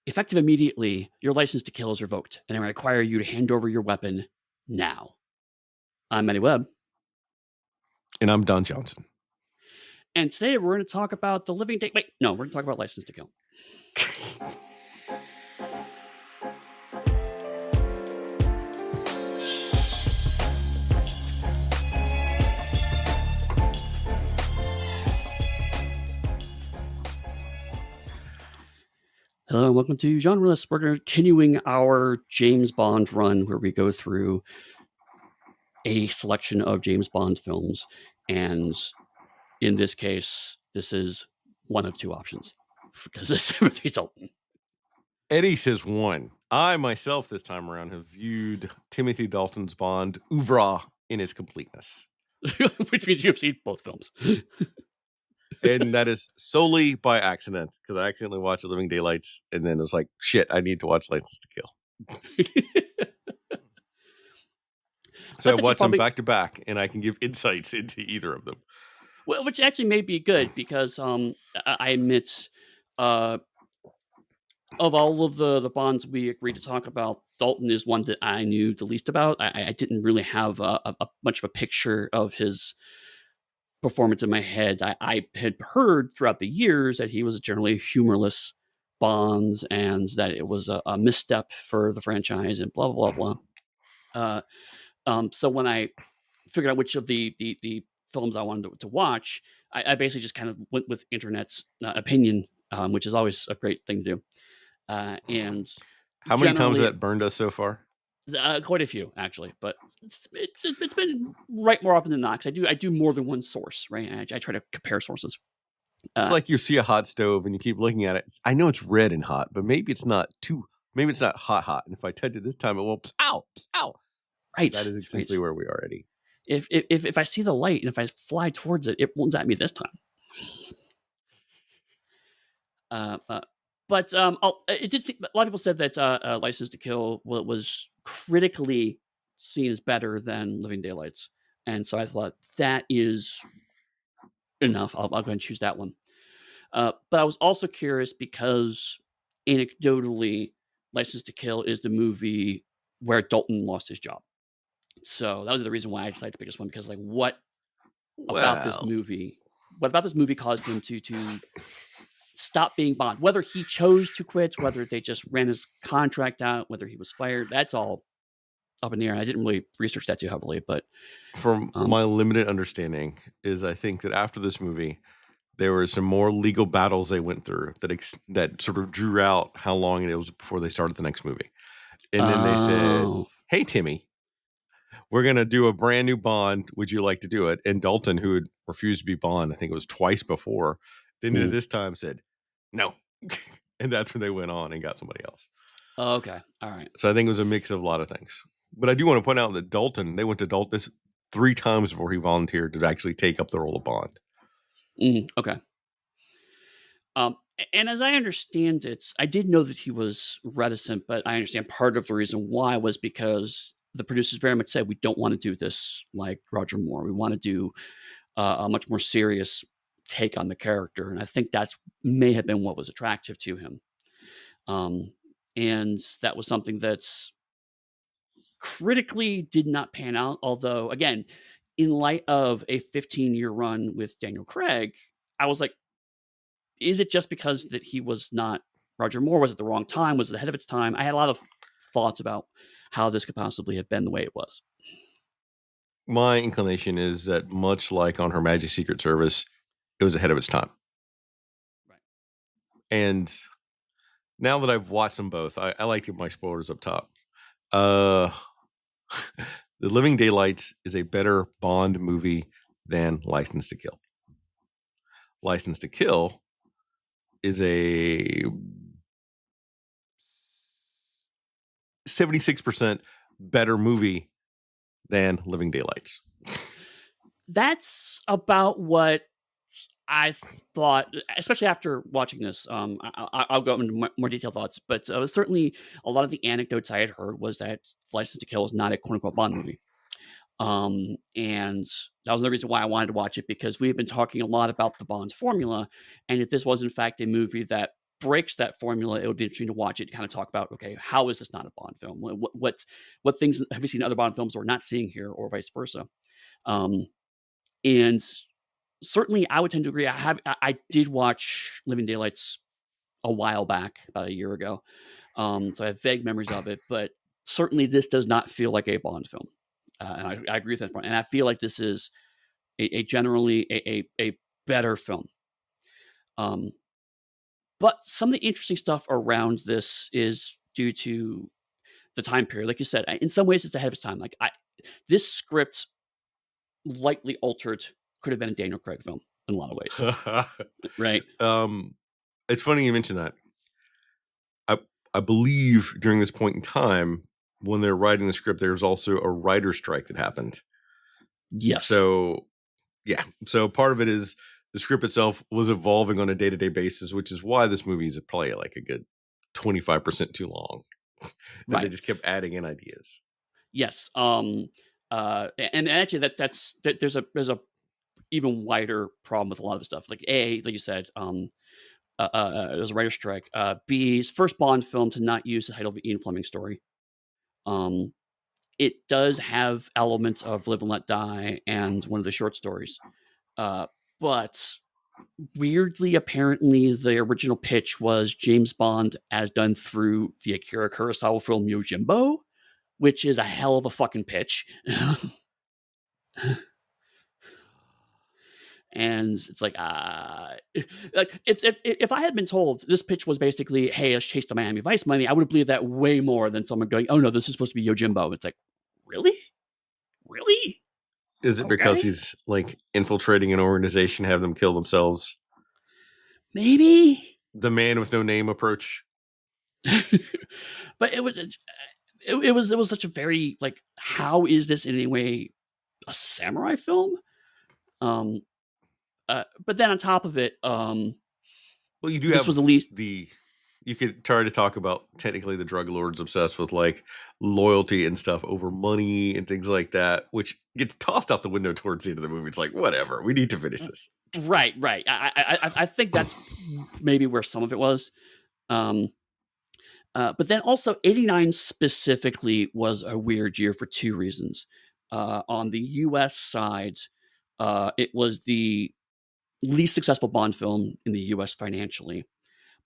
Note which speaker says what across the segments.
Speaker 1: Effective immediately, your license to kill is revoked, and I require you to hand over your weapon now. I'm Eddie Webb.
Speaker 2: And I'm Don Johnson.
Speaker 1: And today we're going to talk about the living day. Wait, no, we're going to talk about License to Kill. Hello, and welcome to Genreless. We're continuing our James Bond run where we go through a selection of James Bond films. And in this case, this is one of two options because it's Timothy Dalton.
Speaker 2: Eddie says one. I myself this time around have viewed Timothy Dalton's Bond oeuvre in its completeness.
Speaker 1: Which means you've seen both films.
Speaker 2: And that is solely by accident because I accidentally watched Living Daylights and then it was like, shit, I need to watch License to Kill. So I watched them back to back and I can give insights into either of them.
Speaker 1: Well, which actually may be good because I admit of all of the Bonds we agreed to talk about, Dalton is one that I knew the least about. I didn't really have a much of a picture of his performance in my head. I had heard throughout the years that he was generally humorless Bonds and that it was a misstep for the franchise and blah, blah, blah, blah. So when I figured out which of the films I wanted to watch, I basically just kind of went with internet's opinion, which is always a great thing to do. And
Speaker 2: how many times has that burned us so far?
Speaker 1: Quite a few, actually, but it's been right more often than not. Because I do more than one source, right? I try to compare sources.
Speaker 2: It's like you see a hot stove and you keep looking at it. I know it's red and hot, but maybe it's not maybe it's not hot. And if I touch it this time, it won't ow.
Speaker 1: Right.
Speaker 2: That is essentially where we are, Eddie.
Speaker 1: If I see the light and if I fly towards it, it won't zap me this time. But it did seem, a lot of people said that License to Kill was critically seen as better than Living Daylights, and so I thought that is enough. I'll go ahead and choose that one. But I was also curious because anecdotally, License to Kill is the movie where Dalton lost his job. So that was the reason why I decided to pick this one because, like, what about this movie? What about this movie caused him to stop being Bond? Whether he chose to quit, whether they just ran his contract out, whether he was fired, that's all up in the air. I didn't really research that too heavily, but
Speaker 2: from my limited understanding is I think that after this movie, there were some more legal battles they went through that sort of drew out how long it was before they started the next movie. And then they said, hey, Timmy, we're going to do a brand new Bond. Would you like to do it? And Dalton, who had refused to be Bond, I think it was twice before, then this time said, no. And that's when they went on and got somebody else.
Speaker 1: Oh, okay. All right.
Speaker 2: So I think it was a mix of a lot of things. But I do want to point out that Dalton, they went to Dalton 3 times before he volunteered to actually take up the role of Bond.
Speaker 1: Okay. And as I understand it, I did know that he was reticent, but I understand part of the reason why was because the producers very much said, we don't want to do this like Roger Moore. We want to do a much more serious take on the character. And I think that's may have been what was attractive to him. And that was something that's critically did not pan out. Although, again, in light of a 15-year run with Daniel Craig, I was like, is it just because that he was not Roger Moore? Was it the wrong time? Was it ahead of its time? I had a lot of thoughts about how this could possibly have been the way it was.
Speaker 2: My inclination is that much like on Her Majesty's Secret Service, it was ahead of its time.
Speaker 1: Right.
Speaker 2: And now that I've watched them both, I like to get my spoilers up top. The Living Daylights is a better Bond movie than License to Kill. License to Kill is a 76% better movie than Living Daylights.
Speaker 1: That's about what I thought, especially after watching this. I'll go into more detailed thoughts, but certainly a lot of the anecdotes I had heard was that License to Kill is not a quote unquote Bond movie. And that was the reason why I wanted to watch it because we have been talking a lot about the Bond formula. And if this was in fact a movie that breaks that formula, it would be interesting to watch it, kind of talk about, okay, how is this not a Bond film? What things have we seen in other Bond films we're not seeing here, or vice versa? Um, and certainly, I would tend to agree. I did watch Living Daylights a while back, about a year ago, so I have vague memories of it, but certainly this does not feel like a Bond film, and I agree with that point. And I feel like this is a generally a better film. Um, but some of the interesting stuff around this is due to the time period. Like you said, in some ways, it's ahead of its time. This script, lightly altered, could have been a Daniel Craig film in a lot of ways, right?
Speaker 2: It's funny you mention that. I believe during this point in time, when they're writing the script, there's also a writer strike that happened.
Speaker 1: Yes.
Speaker 2: So, yeah. So part of it is the script itself was evolving on a day-to-day basis, which is why this movie is probably like a good 25% too long. That
Speaker 1: Right.
Speaker 2: they just kept adding in ideas.
Speaker 1: Yes. And actually, there's a even wider problem with a lot of the stuff. Like you said, there's a writer strike. B, his first Bond film to not use the title of the Ian Fleming story. It does have elements of Live and Let Die and one of the short stories, but weirdly, apparently, the original pitch was James Bond as done through the Akira Kurosawa film Yojimbo, which is a hell of a fucking pitch. And it's like if I had been told this pitch was basically, hey, let's chase the Miami Vice money, I would have believed that way more than someone going, oh no, this is supposed to be Yojimbo. It's like, really?
Speaker 2: Is it because he's like infiltrating an organization, have them kill themselves?
Speaker 1: Maybe.
Speaker 2: The man with no name approach.
Speaker 1: But it was such a very, like, how is this in any way a samurai film? But then on top of it,
Speaker 2: well, you do
Speaker 1: this
Speaker 2: have
Speaker 1: was the least.
Speaker 2: You could try to talk about technically the drug lords obsessed with like loyalty and stuff over money and things like that, which gets tossed out the window towards the end of the movie. It's like, whatever, we need to finish this.
Speaker 1: Right. I think that's maybe where some of it was. But then also 89 specifically was a weird year for two reasons. On the US side, it was the least successful Bond film in the US financially,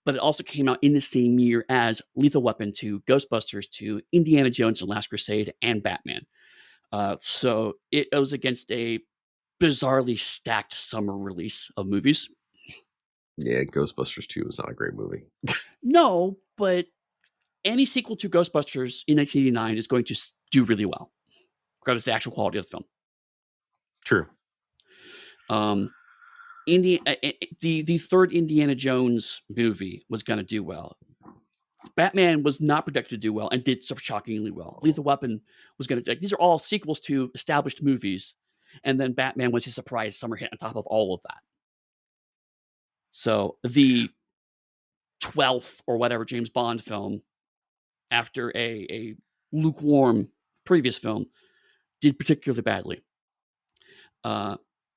Speaker 1: but it also came out in the same year as Lethal Weapon 2, Ghostbusters 2, Indiana Jones and the Last Crusade, and Batman. So it was against a bizarrely stacked summer release of movies.
Speaker 2: Yeah, Ghostbusters 2 was not a great movie.
Speaker 1: No, but any sequel to Ghostbusters in 1989 is going to do really well, regardless of the actual quality of the film.
Speaker 2: True.
Speaker 1: The third Indiana Jones movie was going to do well. Batman was not projected to do well and did so shockingly well. Lethal Weapon was going to. These are all sequels to established movies, and then Batman was his surprise summer hit on top of all of that. So the 12th or whatever James Bond film, after a lukewarm previous film, did particularly badly.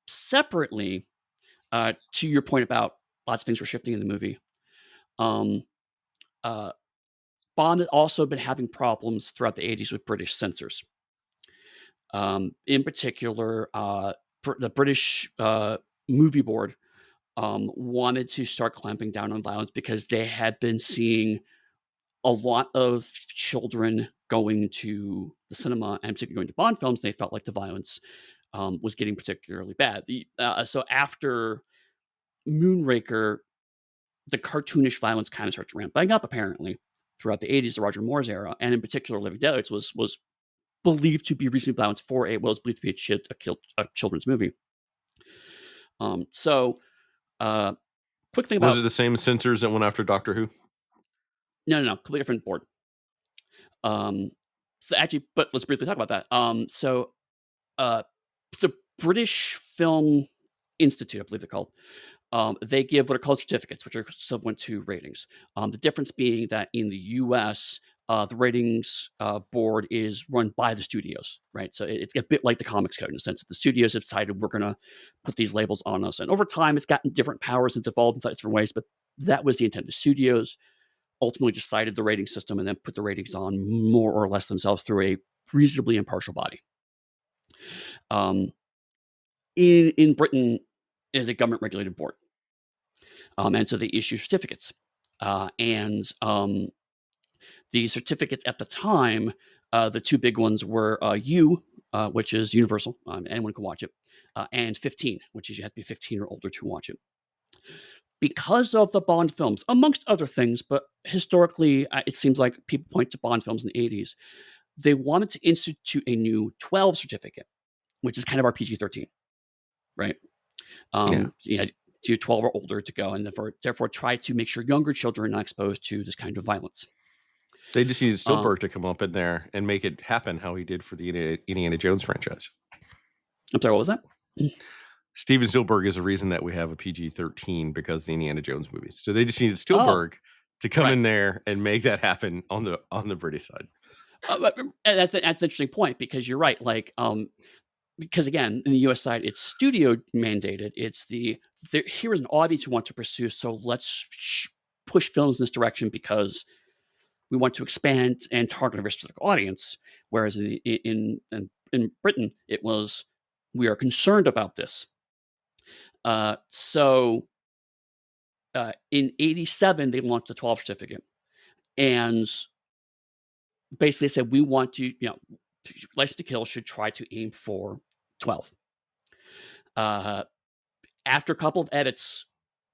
Speaker 1: Separately, to your point about lots of things were shifting in the movie, Bond had also been having problems throughout the 80s with British censors. In particular, the British movie board wanted to start clamping down on violence because they had been seeing a lot of children going to the cinema and particularly going to Bond films. They felt like the violence was getting particularly bad. So after Moonraker, the cartoonish violence kind of starts ramping up, apparently, throughout the 80s, the Roger Moore's era, and in particular, Living Daylights was believed to be reasonably balanced for was believed to be a children's movie. Quick thing about...
Speaker 2: Was it the same censors that went after Doctor Who?
Speaker 1: No, completely different board. So actually, but let's briefly talk about that. The British Film Institute, I believe they're called, they give what are called certificates, which are equivalent to ratings. The difference being that in the US, the ratings board is run by the studios, right? So it's a bit like the Comics Code in the sense that the studios have decided we're going to put these labels on us. And over time, it's gotten different powers. It's evolved in different ways, but That was the intent. The studios ultimately decided the rating system and then put the ratings on more or less themselves through a reasonably impartial body. Um, in Britain, it is a government regulated board, and so they issue certificates. And the certificates at the time, the two big ones were U, which is universal, anyone can watch it, and 15, which is you have to be 15 or older to watch it. Because of the Bond films, amongst other things, but historically, it seems like people point to Bond films in the 80s. They wanted to institute a new 12 certificate, which is kind of our PG-13, right?
Speaker 2: Yeah.
Speaker 1: You to 12 or older to go, and therefore try to make sure younger children are not exposed to this kind of violence.
Speaker 2: They just needed
Speaker 1: Um,
Speaker 2: Spielberg to come up in there and make it happen how he did for the Indiana Jones franchise.
Speaker 1: I'm sorry, what was that?
Speaker 2: Steven Spielberg is the reason that we have a PG-13 because of the Indiana Jones movies. So they just needed
Speaker 1: Oh,
Speaker 2: Spielberg to come
Speaker 1: right.
Speaker 2: in there and make that happen on the British side.
Speaker 1: And that's an interesting point because you're right. Like, because again, in the U.S. side, it's studio mandated. It's here is an audience we want to pursue, so let's push films in this direction because we want to expand and target a very specific audience. Whereas in Britain, it was we are concerned about this. So in '87, they launched the 12 certificate, and basically said we want to, License to Kill should try to aim for 12. Uh, After a couple of edits,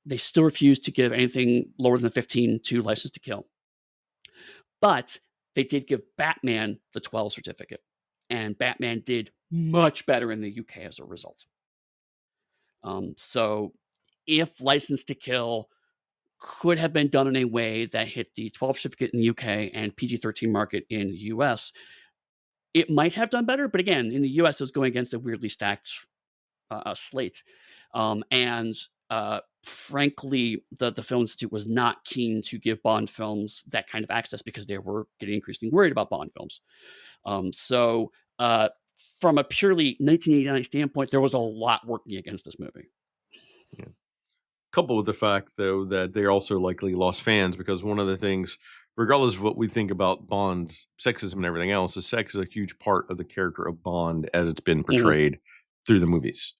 Speaker 1: they still refused to give anything lower than 15 to License to Kill. But they did give Batman the 12 certificate, and Batman did much better in the UK as a result. So if License to Kill could have been done in a way that hit the 12 certificate in the UK and PG-13 market in the US, it might have done better. But again, in the US, it was going against a weirdly stacked slate. And frankly, the Film Institute was not keen to give Bond films that kind of access because they were getting increasingly worried about Bond films. So, from a purely 1989 standpoint, there was a lot working against this movie.
Speaker 2: Yeah. Coupled with the fact, though, that they also likely lost fans because one of the things, regardless of what we think about Bond's sexism and everything else, is sex is a huge part of the character of Bond as it's been
Speaker 1: Mhm.
Speaker 2: portrayed through the movies.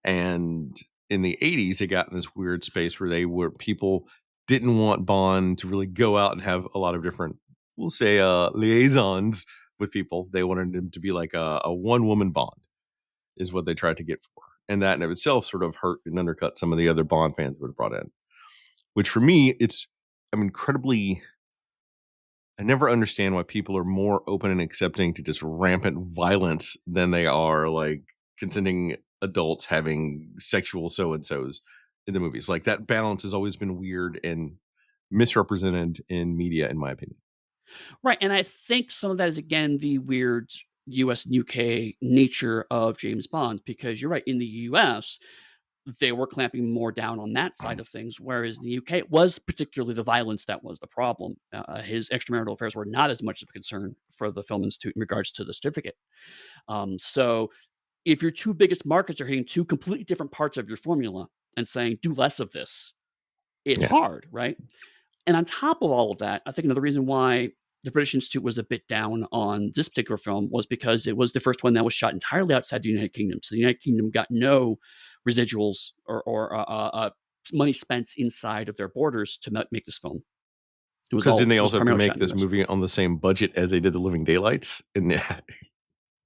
Speaker 2: And in the 80s, it got in this weird space where people didn't want Bond to really go out and have a lot of different, we'll say, liaisons with people. They wanted him to be like a one-woman Bond, is what they tried to get for. And that in of itself sort of hurt and undercut some of the other Bond fans would have brought in. Which for me, I'm incredibly. I never understand why people are more open and accepting to just rampant violence than they are like consenting adults having sexual so and so's in the movies. Like that balance has always been weird and misrepresented in media, in my opinion.
Speaker 1: Right, and I think some of that is again the weird US and UK nature of James Bond because you're right, in the US, they were clamping more down on that side of things, whereas in the UK, it was particularly the violence that was the problem. His extramarital affairs were not as much of a concern for the Film Institute in regards to the certificate. So if your two biggest markets are hitting two completely different parts of your formula and saying, "Do less of this," it's
Speaker 2: Yeah.
Speaker 1: hard, right? And on top of all of that, I think another reason why the British Institute was a bit down on this particular film was because it was the first one that was shot entirely outside the United Kingdom. So the United Kingdom got no residuals or money spent inside of their borders to make this film.
Speaker 2: Because didn't they
Speaker 1: It was
Speaker 2: also have to
Speaker 1: primarily shot
Speaker 2: make
Speaker 1: in the
Speaker 2: this
Speaker 1: US.
Speaker 2: movie on the same budget as they did The Living Daylights? And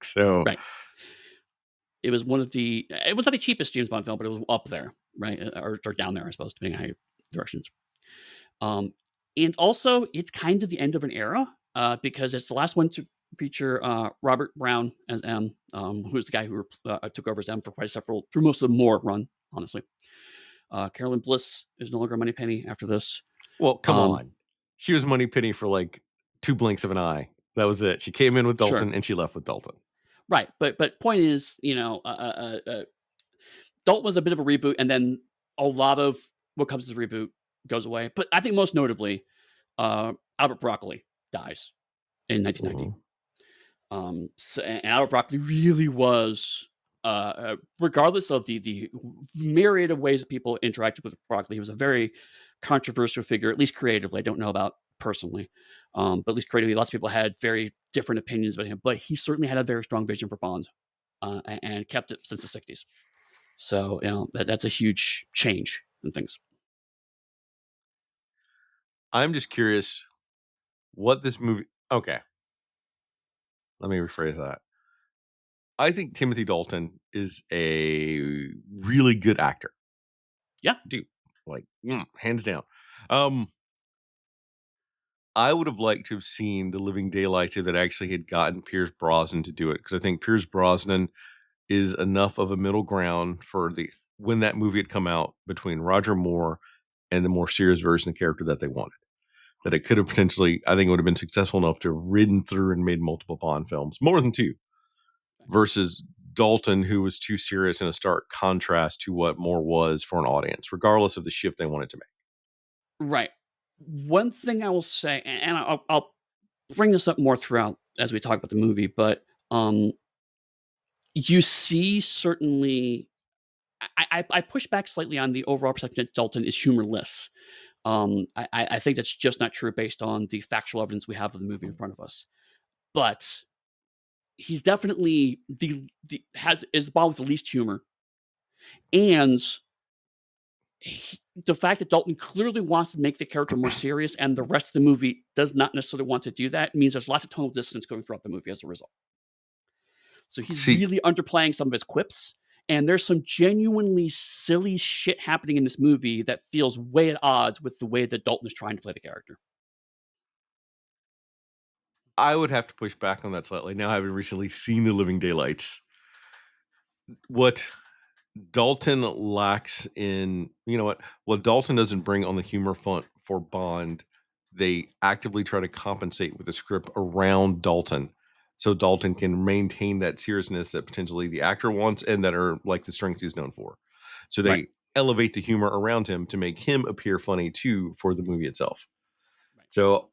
Speaker 2: so
Speaker 1: Right. It was one of the. It was not the cheapest James Bond film, but it was up there, right, or down there, I suppose, depending on how your directions. Um, and also, it's kind of the end of an era because it's the last one to feature Robert Brown as M, who's the guy who took over as M for through most of the Moore run, honestly. Carolyn Bliss is no longer Moneypenny after this.
Speaker 2: well, come
Speaker 1: Um,
Speaker 2: on. She was Moneypenny for like 2 blinks of an eye. That was it. She came in with
Speaker 1: sure,
Speaker 2: Dalton and she left with Dalton.
Speaker 1: right, but point is, Dalton was a bit of a reboot, and then a lot of what comes to the reboot goes away. But I think most notably, Albert Broccoli dies in 1990.
Speaker 2: Mhm.
Speaker 1: And Albert Broccoli really was, regardless of the myriad of ways that people interacted with Broccoli, he was a very controversial figure, at least creatively. I don't know about personally, but at least creatively, lots of people had very different opinions about him. But he certainly had a very strong vision for Bond, and kept it since the '60s. So that's a huge change in things.
Speaker 2: I'm just curious what this movie. Okay, let me rephrase that. I think Timothy Dalton is a really good actor.
Speaker 1: Yeah.
Speaker 2: Dude, like hands down. Um, I would have liked to have seen The Living Daylights if it actually had gotten Pierce Brosnan to do it, because I think Pierce Brosnan is enough of a middle ground for the when that movie had come out between Roger Moore and the more serious version of the character that they wanted. That it could have potentially, I think it would have been successful enough to have ridden through and made multiple Bond films, more than two, versus Dalton, who was too serious in a stark contrast to what Moore was for an audience, regardless of the shift they wanted to make.
Speaker 1: Right. One thing I will say, and I'll bring this up more throughout as we talk about the movie, but you see certainly. I push back slightly on the overall perception that Dalton is humorless. I think that's just not true based on the factual evidence we have of the movie in front of us. But he's definitely the has is the Bond with the least humor, and the fact that Dalton clearly wants to make the character more serious, and the rest of the movie does not necessarily want to do that, means there's lots of tonal dissonance going throughout the movie as a result. So he's
Speaker 2: See,
Speaker 1: really underplaying some of his quips, and there's some genuinely silly shit happening in this movie that feels way at odds with the way that Dalton is trying to play the character.
Speaker 2: I would have to push back on that slightly. Now, having recently seen The Living Daylights, what Dalton lacks in, what Dalton doesn't bring on the humor front for Bond, they actively try to compensate with a script around Dalton, so Dalton can maintain that seriousness that potentially the actor wants and that are like the strengths he's known for. So
Speaker 1: Right.
Speaker 2: they elevate the humor around him to make him appear funny too for the movie itself.
Speaker 1: Right.
Speaker 2: So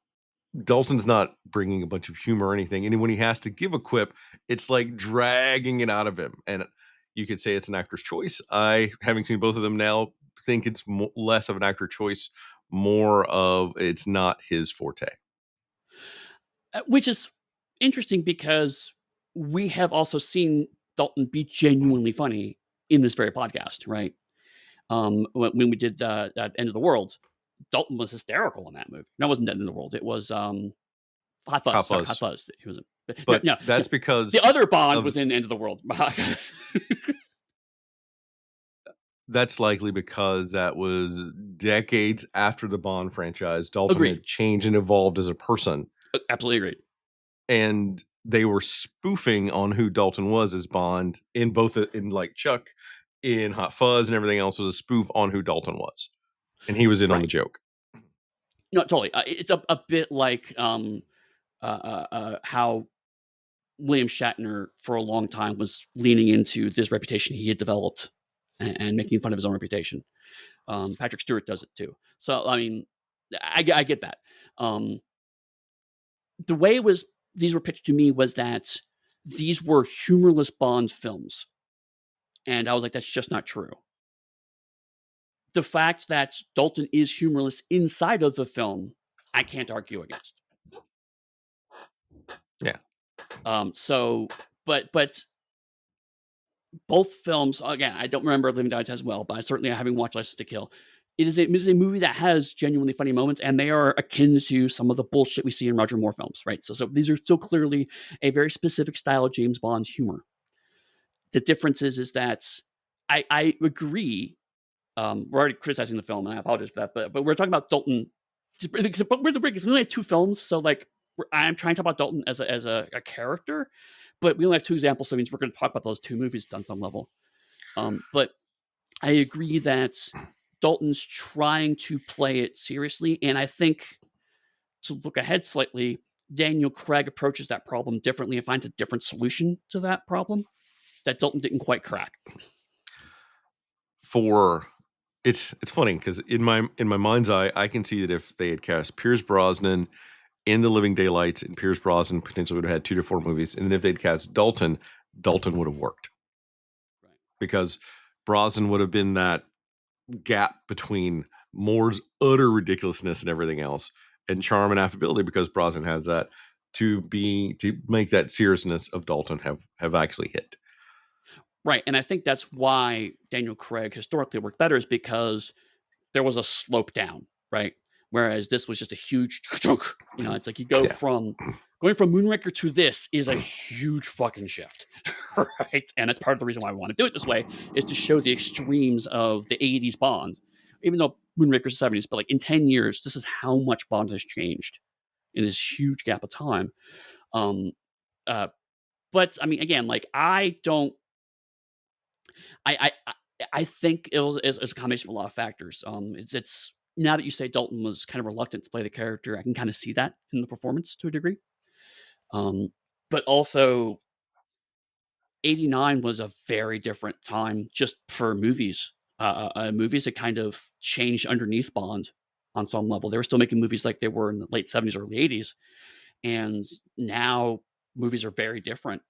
Speaker 2: Dalton's not bringing a bunch of humor or anything. And when he has to give a quip, it's like dragging it out of him. And you could say it's an actor's choice. I, having seen both of them now, think it's less of an actor choice, more of it's not his forte.
Speaker 1: Which is interesting because we have also seen Dalton be genuinely funny in this very podcast, right? When we did End of the World, Dalton was hysterical in that movie. No, it wasn't End of the World. It was Hot Fuzz.
Speaker 2: Hot
Speaker 1: Sorry, Hot
Speaker 2: Fuzz.
Speaker 1: Fuzz. He was in. No,
Speaker 2: But
Speaker 1: no,
Speaker 2: that's
Speaker 1: the
Speaker 2: because
Speaker 1: other Bond
Speaker 2: of
Speaker 1: was in End of the World.
Speaker 2: that's likely because that was decades after the Bond franchise. Dalton
Speaker 1: Agreed.
Speaker 2: had changed and evolved as a person.
Speaker 1: Absolutely agreed.
Speaker 2: And they were spoofing on who Dalton was as Bond in both in like Chuck, in Hot Fuzz, and everything else was a spoof on who Dalton was, and he was in on the
Speaker 1: Right.
Speaker 2: joke.
Speaker 1: No, totally. It's a bit like how William Shatner for a long time was leaning into this reputation he had developed and making fun of his own reputation. Patrick Stewart does it too. So I mean, I get that. Um, the way these were pitched to me was that these were humorless Bond films, and I was like, that's just not true. The fact that Dalton is humorless inside of the film, I can't argue against.
Speaker 2: Yeah.
Speaker 1: So, but both films, again, I don't remember Living Daylights as well, but I certainly having watched License to Kill, it is a movie that has genuinely funny moments, and they are akin to some of the bullshit we see in Roger Moore films, right? So these are still clearly a very specific style of James Bond humor. The difference is that I agree. We're already criticizing the film, and I apologize for that, but we're talking about Dalton. But we're the break. We only have two films, so like I'm trying to talk about Dalton as a character, but we only have two examples, so it means we're going to talk about those two movies on some level. But I agree that Dalton's trying to play it seriously, and I think to look ahead slightly, Daniel Craig approaches that problem differently and finds a different solution to that problem that Dalton didn't quite crack.
Speaker 2: It's funny because in my mind's eye, I can see that if they had cast Pierce Brosnan in The Living Daylights, and Pierce Brosnan potentially would have had 2 to 4 movies, and then if they'd cast Dalton would have worked.
Speaker 1: Right.
Speaker 2: Because Brosnan would have been that gap between Moore's utter ridiculousness and everything else, and charm and affability, because Brosnan has that, to make that seriousness of Dalton have actually hit.
Speaker 1: Right, and I think that's why Daniel Craig historically worked better, is because there was a slope down, right? Whereas this was just a huge chunk. It's like you go
Speaker 2: Yeah.
Speaker 1: from going from Moonraker to this is a huge fucking shift, right? And that's part of the reason why I want to do it this way, is to show the extremes of the 80s Bond. Even though Moonraker's the 70s, but like in 10 years, this is how much Bond has changed in this huge gap of time. Um, uh, but I mean, again, like I don't I think it's a combination of a lot of factors. It's now that you say Dalton was kind of reluctant to play the character, I can kind of see that in the performance to a degree. Um, but also, '89 was a very different time just for movies. Movies had kind of changed underneath Bond on some level. They were still making movies like they were in the late '70s, early '80s, and now movies are very different.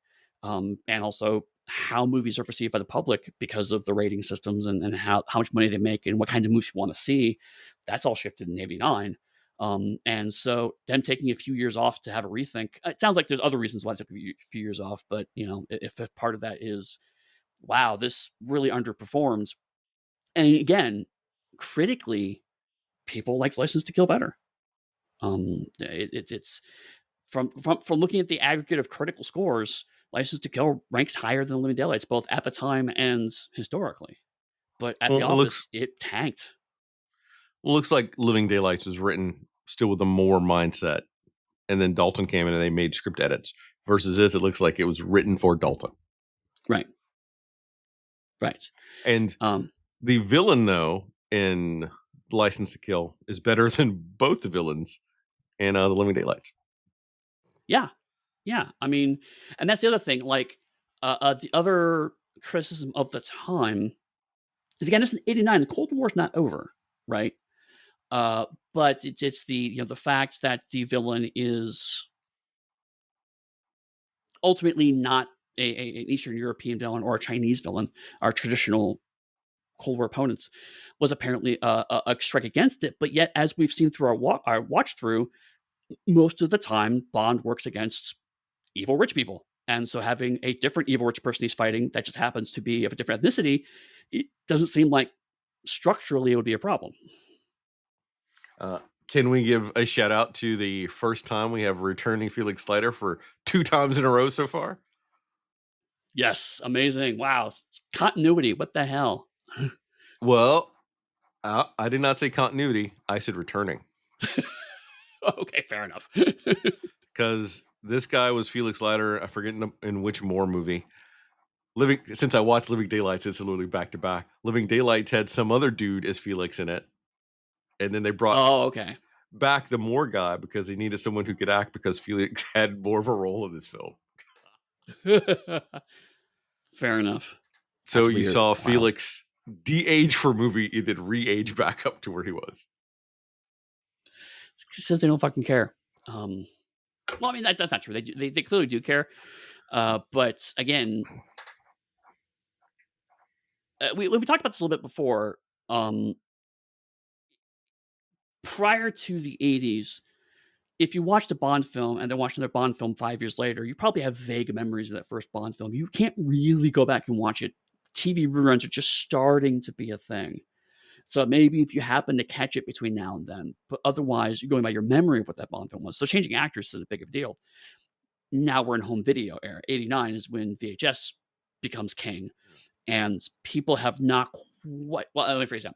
Speaker 1: And also how movies are perceived by the public because of the rating systems, and how much money they make and what kind of movies you want to see. That's all shifted in '89. And so them taking a few years off to have a rethink, it sounds like there's other reasons why they took a few years off, but if part of that is, wow, this really underperformed. And again, critically, people liked License to Kill better. It's from looking at the aggregate of critical scores, License to Kill ranks higher than Living Daylights, both at the time and historically. But at
Speaker 2: Well,
Speaker 1: the office, it tanked.
Speaker 2: looks like Living Daylights was written still with a Moore mindset, and then Dalton came in and they made script edits. Versus this, it looks like it was written for Dalton.
Speaker 1: Right. Right.
Speaker 2: And
Speaker 1: Um,
Speaker 2: the villain, though, in License to Kill is better than both the villains in The Living Daylights.
Speaker 1: yeah. Yeah. I mean, and that's the other thing. Like, the other criticism of the time is, again, this is '89. The Cold War's not over, right? Uh, but it's the the fact that the villain is ultimately not an Eastern European villain or a Chinese villain, our traditional Cold War opponents, was apparently a strike against it. But yet, as we've seen through our watch through, most of the time Bond works against evil rich people. And so having a different evil rich person he's fighting that just happens to be of a different ethnicity, it doesn't seem like structurally it would be a problem.
Speaker 2: Can we give a shout out to the first time we have returning Felix Leiter for 2 times in a row so far?
Speaker 1: Yes, amazing. Wow. Continuity. What the hell?
Speaker 2: Well, I did not say continuity. I said returning.
Speaker 1: Okay, fair enough.
Speaker 2: Because this guy was Felix Leiter. I forget in which Moore movie. Since I watched Living Daylights, it's literally back to back. Living Daylights had some other dude as Felix in it, and then they brought
Speaker 1: Oh, okay.
Speaker 2: back the Moore guy because they needed someone who could act, because Felix had more of a role in this film.
Speaker 1: Fair enough.
Speaker 2: So
Speaker 1: That's
Speaker 2: you
Speaker 1: weird.
Speaker 2: saw
Speaker 1: Wow.
Speaker 2: Felix de-age for a movie and then re-age back up to where he was.
Speaker 1: Says they don't fucking care. Well, I mean, that's not true. They clearly do care. But again, we talked about this a little bit before. Um, Prior to the '80s, if you watched a Bond film and then watched another Bond film 5 years later, you probably have vague memories of that first Bond film. You can't really go back and watch it. TV reruns are just starting to be a thing. So maybe if you happen to catch it between now and then, but otherwise you're going by your memory of what that Bond film was. So changing actors is a big of a deal. Now we're in home video era. '89 is when VHS becomes king, and people have not quite. Well, let me phrase that.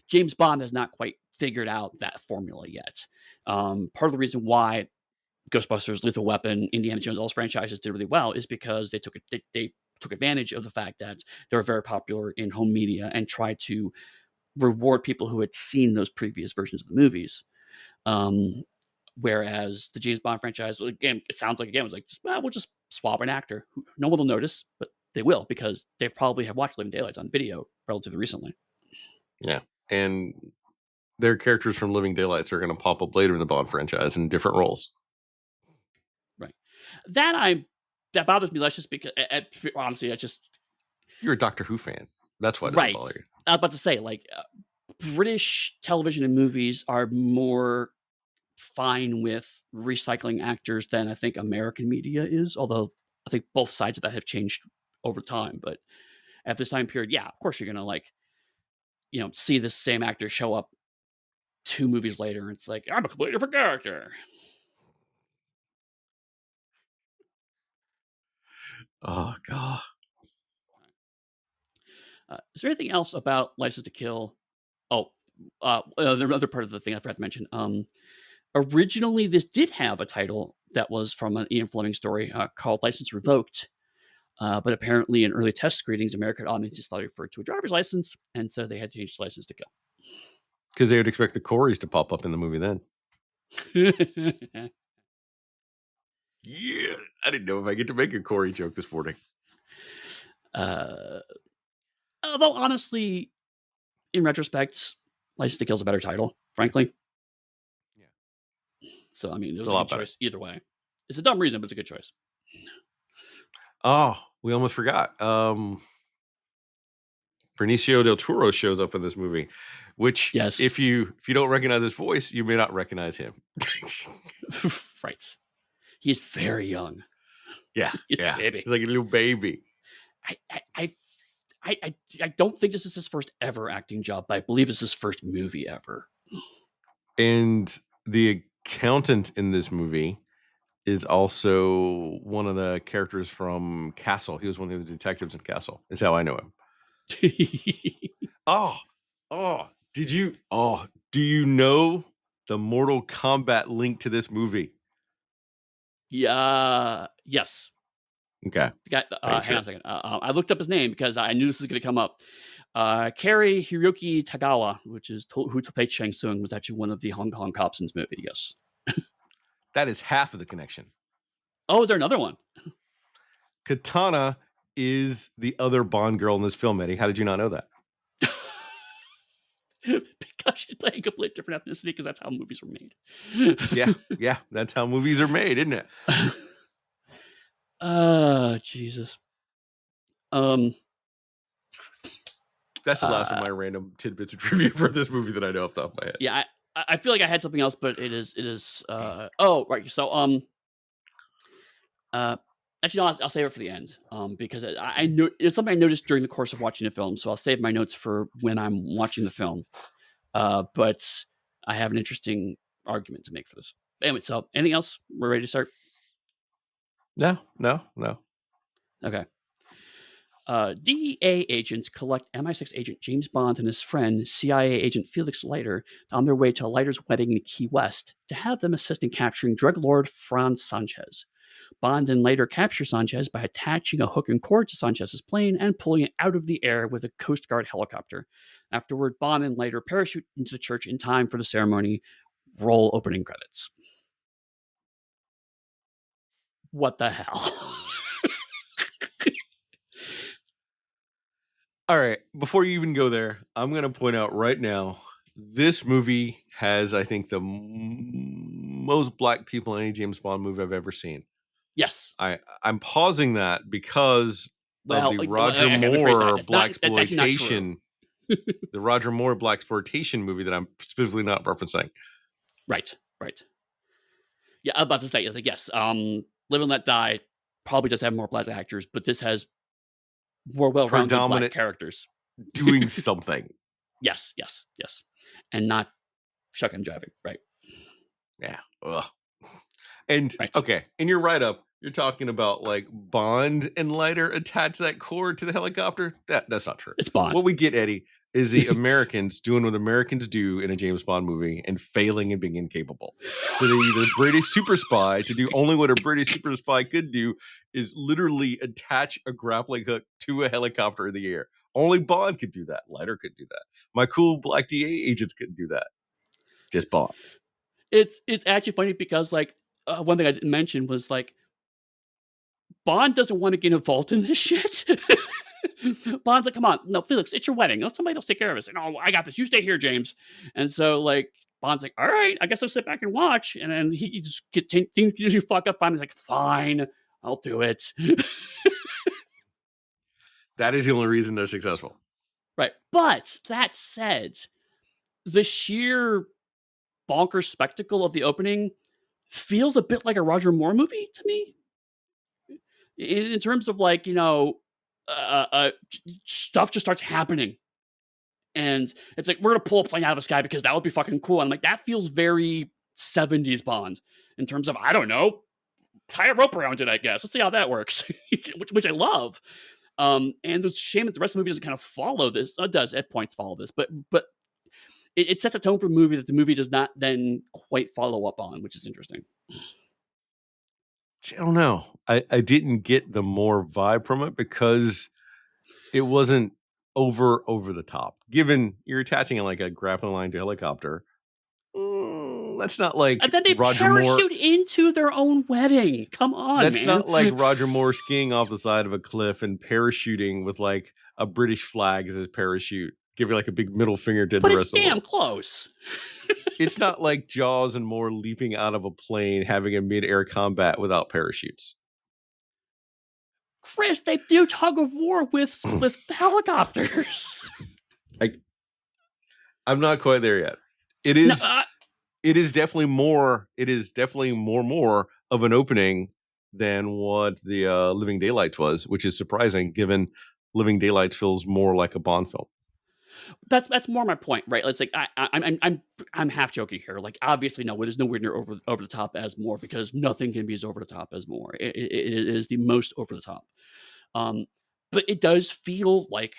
Speaker 1: James Bond has not quite figured out that formula yet. Part of the reason why Ghostbusters, Lethal Weapon, Indiana Jones, all those franchises did really well is because they took advantage of the fact that they were very popular in home media and tried to reward people who had seen those previous versions of the movies. Um, Whereas the James Bond franchise, well, again, it sounds like, again, it was like, we'll just swap an actor. No one will notice, but they will, because they probably have watched Living Daylights on video relatively recently.
Speaker 2: Yeah. And their characters from Living Daylights are going to pop up later in the Bond franchise in different roles.
Speaker 1: Right. That bothers me less, just because, honestly, I just,
Speaker 2: You're a Doctor Who fan. That's why it doesn't
Speaker 1: right.
Speaker 2: bother you.
Speaker 1: I was about to say, like, British television and movies are more fine with recycling actors than I think American media is, although I think both sides of that have changed over time. But at this time period, yeah, of course you're gonna like, see the same actor show up 2 movies later, and it's like, I'm a completely different character.
Speaker 2: Oh god.
Speaker 1: Is there anything else about License to Kill? Oh, the other part of the thing I forgot to mention. Originally, this did have a title that was from an Ian Fleming story called License Revoked. But apparently, in early test screenings, American audiences thought it referred to a driver's license, and so they had to change the License to
Speaker 2: Because they would expect the Coreys to pop up in the movie then.
Speaker 1: Kill.
Speaker 2: Yeah, I didn't know if I get to make a Corey joke this morning.
Speaker 1: uh, Although, honestly, in retrospect, License to Kill is a better title, frankly.
Speaker 2: Yeah.
Speaker 1: So, I mean, it
Speaker 2: It's
Speaker 1: was
Speaker 2: a
Speaker 1: a
Speaker 2: lot
Speaker 1: good
Speaker 2: better.
Speaker 1: choice either way. It's a dumb reason, but it's a good choice.
Speaker 2: Oh, we almost forgot. Benicio del Toro shows up in this movie, which
Speaker 1: Yes.
Speaker 2: if you don't recognize his voice, you may not recognize him.
Speaker 1: Right. He's very young.
Speaker 2: Yeah,
Speaker 1: He's
Speaker 2: yeah.
Speaker 1: a baby.
Speaker 2: He's like a little baby.
Speaker 1: I don't think this is his first ever acting job, but I believe it's his first movie ever.
Speaker 2: And the accountant in this movie is also one of the characters from Castle. He was one of the detectives in Castle. Is how I know him. Oh, do you know the Mortal Kombat link to this movie?
Speaker 1: Yeah. Yes.
Speaker 2: Okay.
Speaker 1: The guy,
Speaker 2: Making
Speaker 1: hang
Speaker 2: sure.
Speaker 1: on a second. I looked up his name because I knew this was going to come up. Kari Hiroki Tagawa, which is who played Shang Tsung, was actually one of the Hong Kong cops in this movie. Yes.
Speaker 2: That is half of the connection.
Speaker 1: Oh, is there another one?
Speaker 2: Katana is the other Bond girl in this film, Eddie. How did you not know that?
Speaker 1: Because she's playing a completely different ethnicity, because that's how movies were made.
Speaker 2: Yeah. That's how movies are made, isn't it?
Speaker 1: Jesus.
Speaker 2: That's the last of my random tidbits of trivia for this movie that I know off the top of my head.
Speaker 1: Yeah, I feel like I had something else, but it is. Oh, right. So actually, no, I'll save it for the end. Because I know it's something I noticed during the course of watching the film, so I'll save my notes for when I'm watching the film. But I have an interesting argument to make for this. Anyway, so anything else? We're ready to start.
Speaker 2: No.
Speaker 1: Okay. DEA agents collect MI6 agent James Bond and his friend, CIA agent Felix Leiter, on their way to Leiter's wedding in Key West to have them assist in capturing drug lord Franz Sanchez. Bond and Leiter capture Sanchez by attaching a hook and cord to Sanchez's plane and pulling it out of the air with a Coast Guard helicopter. Afterward, Bond and Leiter parachute into the church in time for the ceremony. Roll opening credits. What the hell?
Speaker 2: All right. Before you even go there, I'm going to point out right now, this movie has, I think, the most black people in any James Bond movie I've ever seen.
Speaker 1: Yes.
Speaker 2: I'm pausing that because of the Roger Moore blaxploitation, the Roger Moore blaxploitation movie that I'm specifically not referencing.
Speaker 1: Right. Yeah, I was about to say, like, yes, Live and Let Die probably does have more black actors, but this has more well-rounded black characters
Speaker 2: doing something.
Speaker 1: Yes, and not shotgun driving, right?
Speaker 2: Yeah. Ugh. And okay, in your write-up, you're talking about like Bond and Leiter attach that cord to the helicopter. That's not true.
Speaker 1: It's Bond.
Speaker 2: What we get, Eddie, is the Americans doing what Americans do in a James Bond movie and failing and being incapable. So they need a British super spy to do only what a British super spy could do, is literally attach a grappling hook to a helicopter in the air. Only Bond could do that. Leiter could do that. My cool black DA agents couldn't do that. Just Bond.
Speaker 1: It's actually funny because like one thing I didn't mention was like Bond doesn't want to get involved in this shit. Bond's like, come on, no, Felix, it's your wedding. Let somebody else take care of this. And I got this. You stay here, James. And so like Bond's like, all right, I guess I'll sit back and watch. And then he just things usually fuck up. He's like, fine, I'll do it.
Speaker 2: That is the only reason they're successful.
Speaker 1: Right. But that said, the sheer bonkers spectacle of the opening feels a bit like a Roger Moore movie to me. In terms of like, stuff just starts happening. And it's like, we're gonna pull a plane out of the sky because that would be fucking cool. And I'm like, that feels very 70s Bond in terms of, I don't know, tie a rope around it, I guess. Let's see how that works. which I love. And it's a shame that the rest of the movie doesn't kind of follow this. It does at points follow this, but it sets a tone for the movie that the movie does not then quite follow up on, which is interesting.
Speaker 2: See, I don't know. I didn't get the more vibe from it because it wasn't over the top. Given you're attaching like a grappling line to a helicopter, that's not like
Speaker 1: And then they
Speaker 2: Roger Moore.
Speaker 1: parachute into their own wedding. Come on,
Speaker 2: That's
Speaker 1: man.
Speaker 2: not like Roger Moore skiing off the side of a cliff and parachuting with like a British flag as his parachute, giving like a big middle finger to
Speaker 1: But
Speaker 2: the
Speaker 1: it's
Speaker 2: rest of the
Speaker 1: damn
Speaker 2: world.
Speaker 1: close.
Speaker 2: It's not like Jaws and Moore leaping out of a plane, having a mid-air combat without parachutes.
Speaker 1: Chris, they do tug of war with helicopters.
Speaker 2: I'm not quite there yet. It
Speaker 1: No,
Speaker 2: is. It is definitely more. It is definitely more of an opening than what the Living Daylights was, which is surprising given Living Daylights feels more like a Bond film.
Speaker 1: that's more my point, right? It's like I'm half joking here. Like, obviously, no, there's nowhere near over the top as More because nothing can be as over the top as More. It is the most over the top. Um, but it does feel like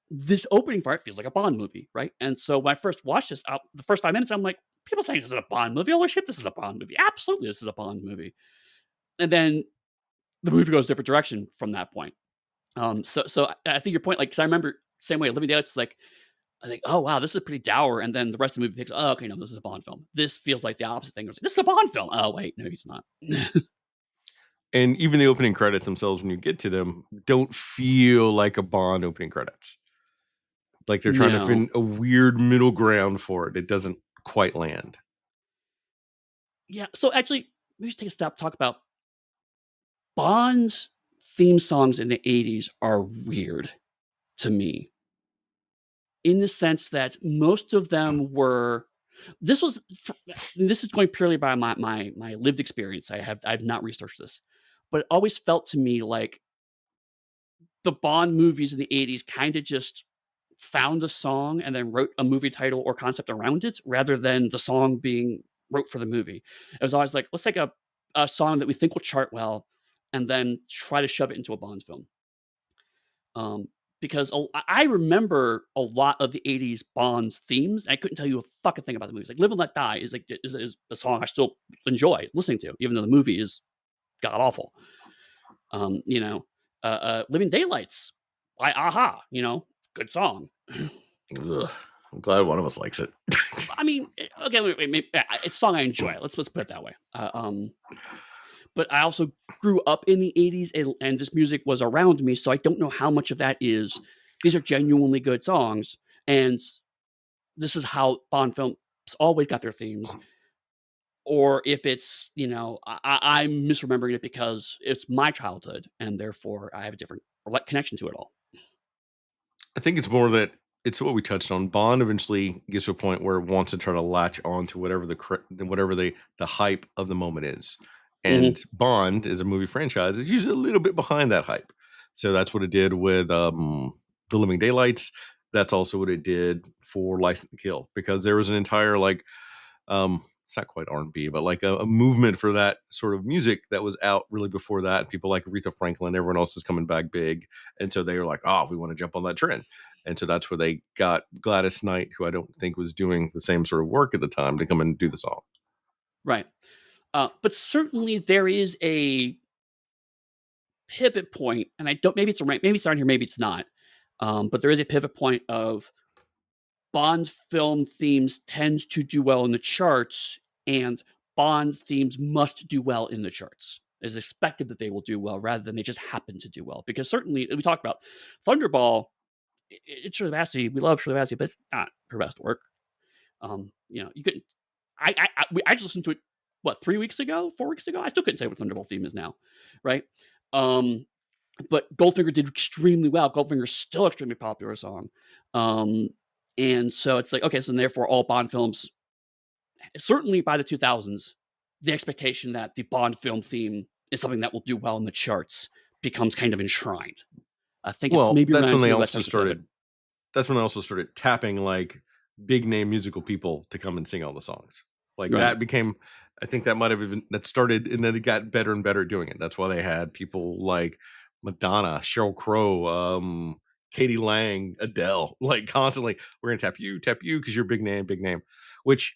Speaker 1: this opening part feels like a Bond movie, right? And so when I first watched this, the first 5 minutes, I'm like, people saying this is a Bond movie. Holy shit, this is a Bond movie. Absolutely, this is a Bond movie. And then the movie goes a different direction from that point. So I think your point, like, because I remember same way, Living Daylights, like, I think, oh wow, this is pretty dour, and then the rest of the movie picks, oh okay, no, this is a Bond film. This feels like the opposite thing. This is a Bond film. Oh wait, no, it's not.
Speaker 2: And even the opening credits themselves, when you get to them, don't feel like a Bond opening credits. Like they're trying to
Speaker 1: No.
Speaker 2: find a weird middle ground for it. It doesn't quite land.
Speaker 1: Yeah. So actually, we should take a step talk about Bond's theme songs in the 80s are weird to me in the sense that most of them were this was this is going purely by my lived experience. I've not researched this, but it always felt to me like the Bond movies in the 80s kind of just found a song and then wrote a movie title or concept around it rather than the song being wrote for the movie. It was always like, let's take a song that we think will chart well and then try to shove it into a Bond film. Um, because I remember a lot of the 80s Bond's themes. And I couldn't tell you a fucking thing about the movies. Like Live and Let Die is like is a song I still enjoy listening to, even though the movie is god awful. Um, you know, Living Daylights by Aha, good song.
Speaker 2: Ugh. I'm glad one of us likes it.
Speaker 1: I mean, okay, it's a song I enjoy. Let's put it that way. But I also grew up in the 80s and this music was around me, so I don't know how much of that is these are genuinely good songs, and this is how Bond films always got their themes, or if it's, I'm misremembering it because it's my childhood, and therefore I have a different connection to it all.
Speaker 2: I think it's more that it's what we touched on. Bond eventually gets to a point where it wants to try to latch on to whatever the hype of the moment is.
Speaker 1: Mhm.
Speaker 2: And Bond is a movie franchise is usually a little bit behind that hype. So that's what it did with The Living Daylights. That's also what it did for License to Kill because there was an entire it's not quite R&B, but like a movement for that sort of music that was out really before that. And people like Aretha Franklin, everyone else is coming back big. And so they were like, oh, we want to jump on that trend. And so that's where they got Gladys Knight, who I don't think was doing the same sort of work at the time, to come and do the song.
Speaker 1: Right. But certainly there is a pivot point, and I don't maybe it's on here, maybe it's not. But there is a pivot point of Bond film themes tend to do well in the charts, and Bond themes must do well in the charts. It's expected that they will do well rather than they just happen to do well. Because certainly we talked about Thunderball, it's Shirley Bassey. We love Shirley Bassey, but it's not her best work. You couldn't. I just listened to it. What 3 weeks ago, 4 weeks ago? I still couldn't say what Thunderball theme is now, right? Um, but Goldfinger did extremely well. Goldfinger's still extremely popular song. Um, And so it's like, okay, so therefore all Bond films, certainly by the 2000s, the expectation that the Bond film theme is something that will do well in the charts becomes kind of enshrined. I think it's
Speaker 2: Well,
Speaker 1: maybe around here West Side Pacific.
Speaker 2: that's when I also started tapping like big name musical people to come and sing all the songs. Like
Speaker 1: Right.
Speaker 2: that became, I think that might have even that started, and then it got better and better at doing it. That's why they had people like Madonna, Sheryl Crow, Katie Lang, Adele, like constantly, we're gonna tap you because you're big name. Which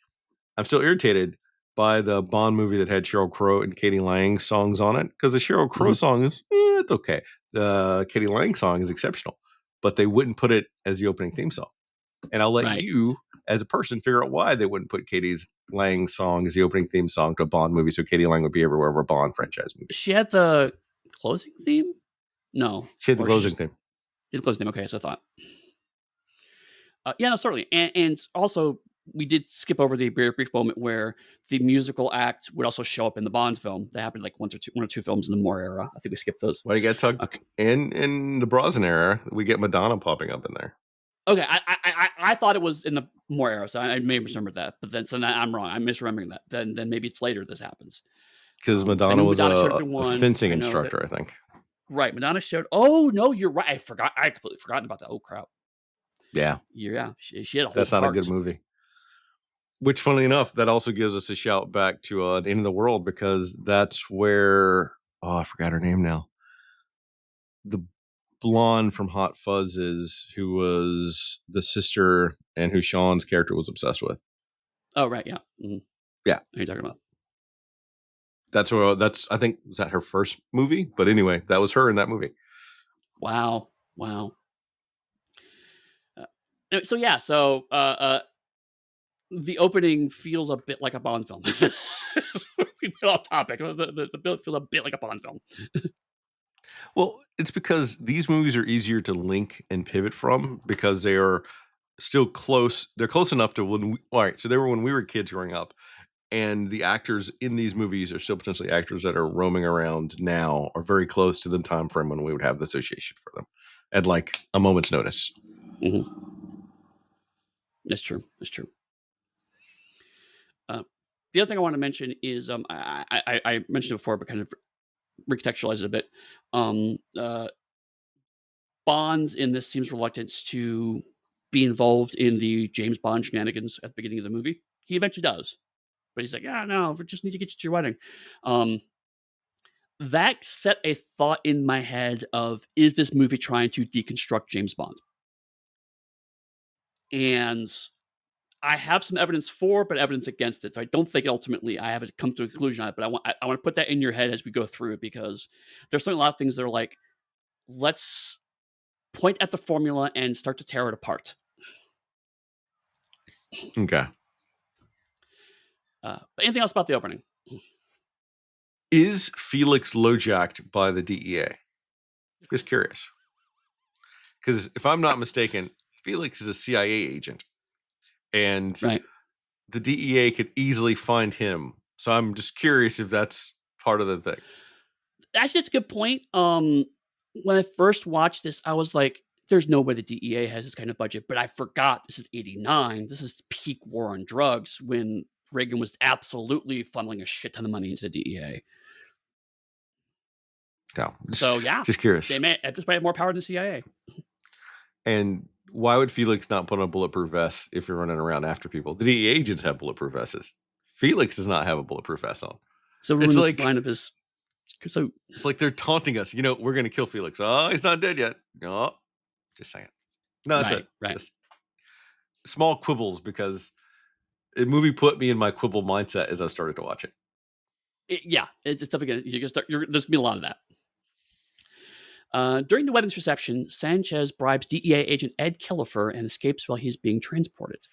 Speaker 2: I'm still irritated by the Bond movie that had Sheryl Crow and Katie Lang songs on it, because the Sheryl Crow
Speaker 1: Mhm.
Speaker 2: song is it's okay. The Katie Lang song is exceptional, but they wouldn't put it as the opening theme song. And I'll let
Speaker 1: Right.
Speaker 2: you, as a person, figure out why they wouldn't put Katie's Lang song as the opening theme song to a Bond movie, so Katie Lang would be everywhere of a Bond franchise movie.
Speaker 1: She had the closing theme? No.
Speaker 2: She had the
Speaker 1: Or she
Speaker 2: closing
Speaker 1: just
Speaker 2: theme.
Speaker 1: did the closing theme. Okay, so I thought. Yeah, no, certainly. And also, we did skip over the very brief moment where the musical act would also show up in the Bond film. That happened like one or two films in the Moore era. I think we skipped those.
Speaker 2: Why do you got Tug?
Speaker 1: Okay.
Speaker 2: In the Brosnan era, we get Madonna popping up in there.
Speaker 1: Okay, I thought it was in the Moore era, so I may have remembered that. But then, so now I'm wrong. I'm misremembering that. Then maybe it's later this happens.
Speaker 2: Because
Speaker 1: I
Speaker 2: Madonna
Speaker 1: know
Speaker 2: was
Speaker 1: Madonna showed up
Speaker 2: a
Speaker 1: in one.
Speaker 2: fencing
Speaker 1: I know that.
Speaker 2: instructor, I think.
Speaker 1: Right, Madonna showed. Oh no, you're right. I forgot. I completely forgotten about that. Oh crap.
Speaker 2: Yeah,
Speaker 1: Yeah, she had a whole
Speaker 2: that's not
Speaker 1: part.
Speaker 2: a good movie. Which, funnily enough, that also gives us a shout back to The End of the World, because that's where, oh, I forgot her name now. The blonde from Hot Fuzz who was the sister and who Sean's character was obsessed with.
Speaker 1: Oh right, yeah. Mm-hmm.
Speaker 2: Yeah.
Speaker 1: What are you talking about?
Speaker 2: I think, was that her first movie? But anyway, that was her in that movie.
Speaker 1: Wow. So yeah, so the opening feels a bit like a Bond film. We went off topic. The build feels a bit like a Bond film.
Speaker 2: Well, it's because these movies are easier to link and pivot from, because they are still close. They're close enough to all right. So they were when we were kids growing up, and the actors in these movies are still potentially actors that are roaming around now, are very close to the time frame when we would have the association for them at like a moment's notice.
Speaker 1: Mm-hmm. That's true. The other thing I want to mention is I mentioned it before, but kind of recontextualize it a bit. Bond in this seems reluctant to be involved in the James Bond shenanigans at the beginning of the movie. He eventually does, but he's like, "Yeah, no, we just need to get you to your wedding." Um, that set a thought in my head of, is this movie trying to deconstruct James Bond? And I have some evidence for, but evidence against it. So I don't think ultimately I haven't come to a conclusion on it. But I want to put that in your head as we go through it, because there's certainly a lot of things that are like, let's point at the formula and start to tear it apart.
Speaker 2: Okay.
Speaker 1: But anything else about the opening?
Speaker 2: Is Felix LoJacked by the DEA? Just curious. Because if I'm not mistaken, Felix is a CIA agent, and
Speaker 1: Right.
Speaker 2: the DEA could easily find him. So I'm just curious if that's part of the thing.
Speaker 1: Actually, that's a good point. When I first watched this, I was like, there's no way the DEA has this kind of budget. But I forgot this is 89. This is peak war on drugs when Reagan was absolutely funneling a shit ton of money into the DEA.
Speaker 2: No,
Speaker 1: So yeah,
Speaker 2: just curious.
Speaker 1: they may at this point have more power than the CIA.
Speaker 2: And why would Felix not put on a bulletproof vest if you're running around after people? The DEA agents have bulletproof vests. Felix does not have a bulletproof vest on.
Speaker 1: So
Speaker 2: It's
Speaker 1: ruins
Speaker 2: like
Speaker 1: the line of his. So
Speaker 2: it's like they're taunting us. We're going to kill Felix. Oh, he's not dead yet. No, just saying. No, that's it.
Speaker 1: right.
Speaker 2: Just small quibbles, because the movie put me in my quibble mindset as I started to watch it.
Speaker 1: It's definitely you're gonna start. There's gonna be a lot of that. During the wedding's reception, Sanchez bribes DEA agent Ed Killefer and escapes while he's being transported.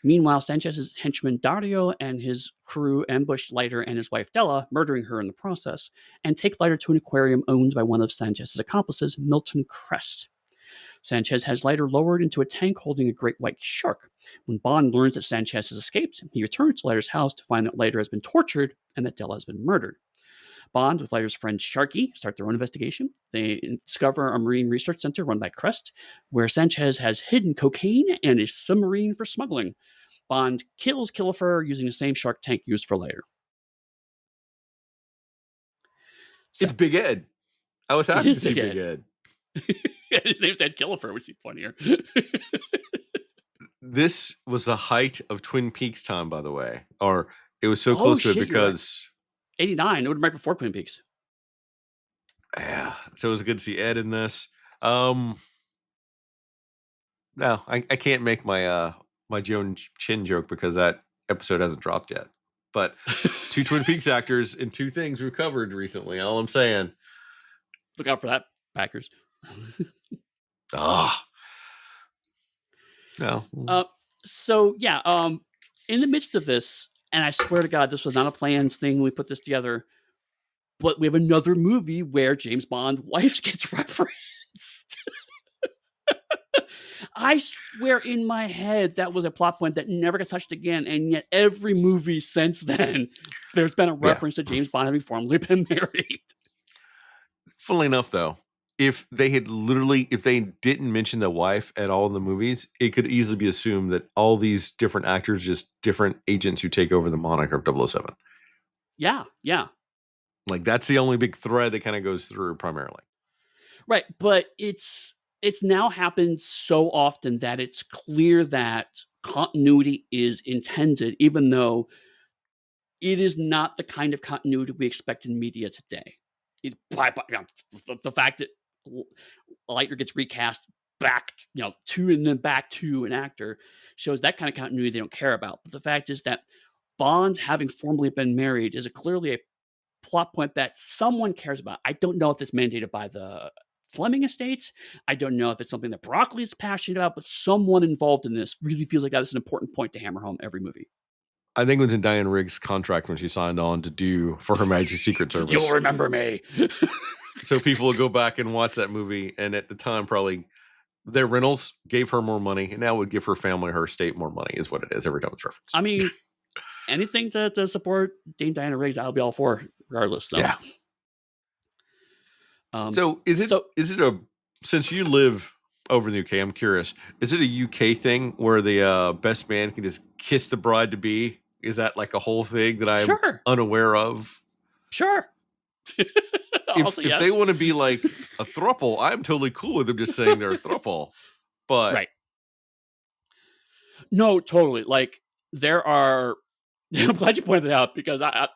Speaker 1: Meanwhile, Sanchez's henchman Dario and his crew ambush Leiter and his wife Della, murdering her in the process, and take Leiter to an aquarium owned by one of Sanchez's accomplices, Milton Crest. Sanchez has Leiter lowered into a tank holding a great white shark. When Bond learns that Sanchez has escaped, he returns to Leiter's house to find that Leiter has been tortured and that Della has been murdered. Bond with Leiter's friend Sharky start their own investigation. They discover a marine research center run by Crest, where Sanchez has hidden cocaine and a submarine for smuggling. Bond kills Killfer using the same shark tank used for Leiter. So
Speaker 2: It's Big Ed. I was
Speaker 1: it
Speaker 2: happy
Speaker 1: is
Speaker 2: to see
Speaker 1: Big
Speaker 2: Big
Speaker 1: Ed.
Speaker 2: Ed.
Speaker 1: His name's Ed Killfer, which is funnier.
Speaker 2: This was the height of Twin Peaks time, by the way. Or it was so
Speaker 1: Oh
Speaker 2: close to it
Speaker 1: shit, you're right.
Speaker 2: because
Speaker 1: 89. It would have been right before Twin Peaks.
Speaker 2: yeah, so it was good to see Ed in this. No, I can't make my my Joan Chin joke because that episode hasn't dropped yet. But two Twin Peaks actors and two things we covered recently. All I'm saying.
Speaker 1: Look out for that, Packers.
Speaker 2: Ah. No.
Speaker 1: So yeah, in the midst of this, and I swear to God, this was not a planned thing when we put this together, but we have another movie where James Bond wife gets referenced. I swear in my head that was a plot point that never got touched again, and yet every movie since then, there's been a reference to James Bond having formerly been married.
Speaker 2: Funnily enough, though, if they didn't mention the wife at all in the movies, it could easily be assumed that all these different actors are just different agents who take over the moniker of 007.
Speaker 1: Yeah.
Speaker 2: Like that's the only big thread that kind of goes through primarily.
Speaker 1: Right, but it's now happened so often that it's clear that continuity is intended, even though it is not the kind of continuity we expect in media today. The fact that Leiter gets recast back, to and then back to an actor shows that kind of continuity they don't care about. But the fact is that Bond having formerly been married is clearly a plot point that someone cares about. I don't know if it's mandated by the Fleming estates. I don't know if it's something that Broccoli is passionate about, but someone involved in this really feels like that is an important point to hammer home every movie.
Speaker 2: I think it was in Diane Riggs' contract when she signed on to do for Her Majesty's Secret Service.
Speaker 1: You'll remember me.
Speaker 2: So people will go back and watch that movie, and at the time, probably their Reynolds gave her more money, and now would give her family, her estate more money, is what it is every time it's referenced.
Speaker 1: I mean, anything to support Dame Diana Riggs, I'll be all for, regardless. So.
Speaker 2: Yeah. So is it a, since you live over in the UK, I'm curious, is it a UK thing where the best man can just kiss the bride to be? Is that like a whole thing that I'm unaware of?
Speaker 1: Sure.
Speaker 2: If they want to be like a throuple, I'm totally cool with them just saying they're a throuple. But
Speaker 1: right. No, totally. Like there are, I'm glad you pointed it out because I'm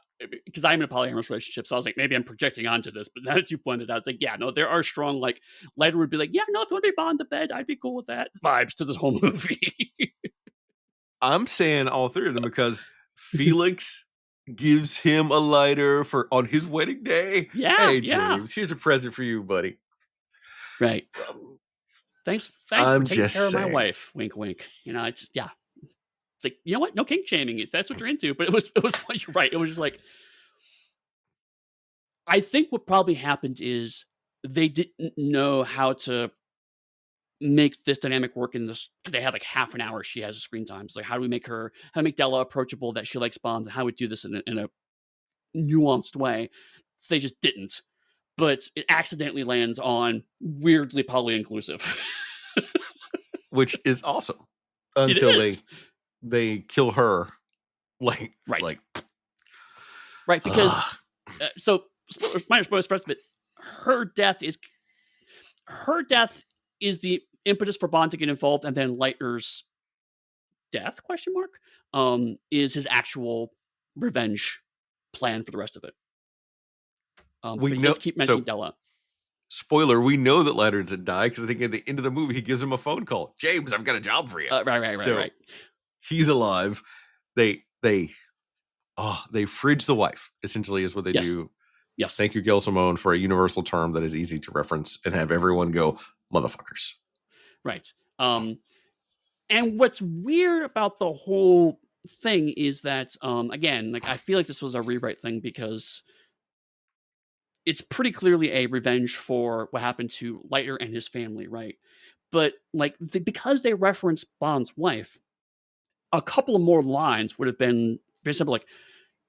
Speaker 1: in a polyamorous relationship, so I was like, maybe I'm projecting onto this. But now that you pointed out, it's like, yeah, no, there are strong, like, Leiter would be like, yeah, no, if you want to be Bond to bed, I'd be cool with that. Vibes to this whole movie.
Speaker 2: I'm saying all three of them because Felix gives him a lighter on his wedding day.
Speaker 1: Yeah.
Speaker 2: Hey, James, here's a present for you, buddy.
Speaker 1: Right. Thanks for taking care of my wife. Wink, wink. It's like, you know what? No kink shaming if that's what you're into. But it was you're right. It was just like, I think what probably happened is they didn't know how to make this dynamic work in this, because they had like half an hour she has screen time. So like, how do we make Della approachable, that she likes Bonds, and how we do this in a nuanced way? So they just didn't. But it accidentally lands on weirdly poly-inclusive.
Speaker 2: Which is awesome. Until they kill her. Right,
Speaker 1: because so minor spoilers first, but her death is the impetus for Bond to get involved, and then Leiter's death is his actual revenge plan for the rest of it. We know, keep mentioning Della.
Speaker 2: Spoiler, we know that Leiter doesn't die because I think at the end of the movie he gives him a phone call. James, I've got a job for you.
Speaker 1: Right.
Speaker 2: He's alive. They fridge the wife, essentially, is what they do.
Speaker 1: Yes.
Speaker 2: Thank you, Gail Simone, for a universal term that is easy to reference and have everyone go, motherfuckers.
Speaker 1: Right. And what's weird about the whole thing is that, again, like I feel like this was a rewrite thing because it's pretty clearly a revenge for what happened to Leiter and his family, right? But like because they reference Bond's wife, a couple of more lines would have been very simple, like,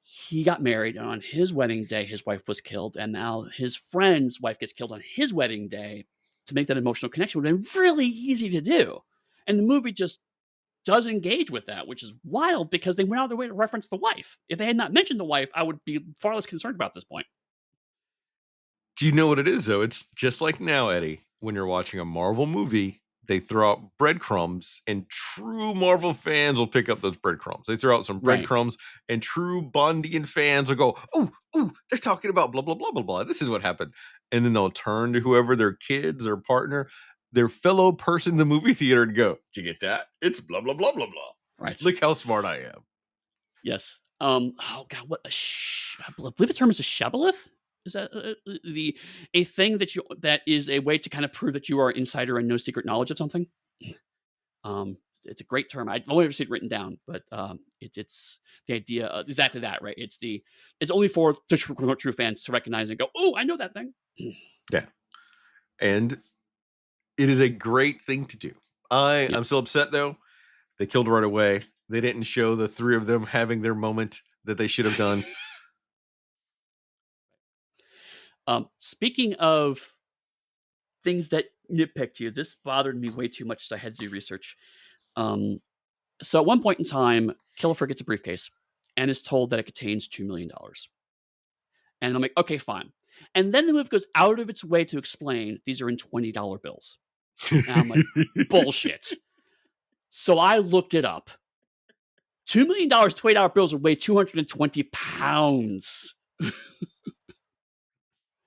Speaker 1: he got married, and on his wedding day, his wife was killed, and now his friend's wife gets killed on his wedding day. To make that emotional connection would have been really easy to do. And the movie just does engage with that, which is wild because they went out of their way to reference the wife. If they had not mentioned the wife, I would be far less concerned about this point.
Speaker 2: Do you know what it is though? It's just like now, Eddie, when you're watching a Marvel movie, they throw out breadcrumbs, and true Marvel fans will pick up those breadcrumbs. They throw out some
Speaker 1: Right.
Speaker 2: breadcrumbs, and true Bondian fans will go, "Ooh, ooh, they're talking about blah blah blah blah blah. This is what happened," and then they'll turn to whoever their kids, their partner, their fellow person in the movie theater and go, "Did you get that? It's blah blah blah blah blah.
Speaker 1: Right.
Speaker 2: Look how smart I am."
Speaker 1: Yes. Oh god, what I believe the term is a shibboleth? Is that the a thing that is a way to kind of prove that you are an insider and no secret knowledge of something? It's a great term. I've only ever seen it written down, but it's the idea of exactly that, right? It's only for the true fans to recognize and go, "Oh, I know that thing."
Speaker 2: Yeah, and it is a great thing to do.
Speaker 1: Yeah.
Speaker 2: I'm still upset though. They killed right away. They didn't show the three of them having their moment that they should have done.
Speaker 1: Speaking of things that nitpicked you, this bothered me way too much, so I had to do research. Um, so at one point in time, Killfer gets a briefcase and is told that it contains $2 million. And I'm like, okay, fine. And then the movie goes out of its way to explain these are in $20 bills. And I'm like, bullshit. So I looked it up. $2 million $20 bills would weigh 220 pounds.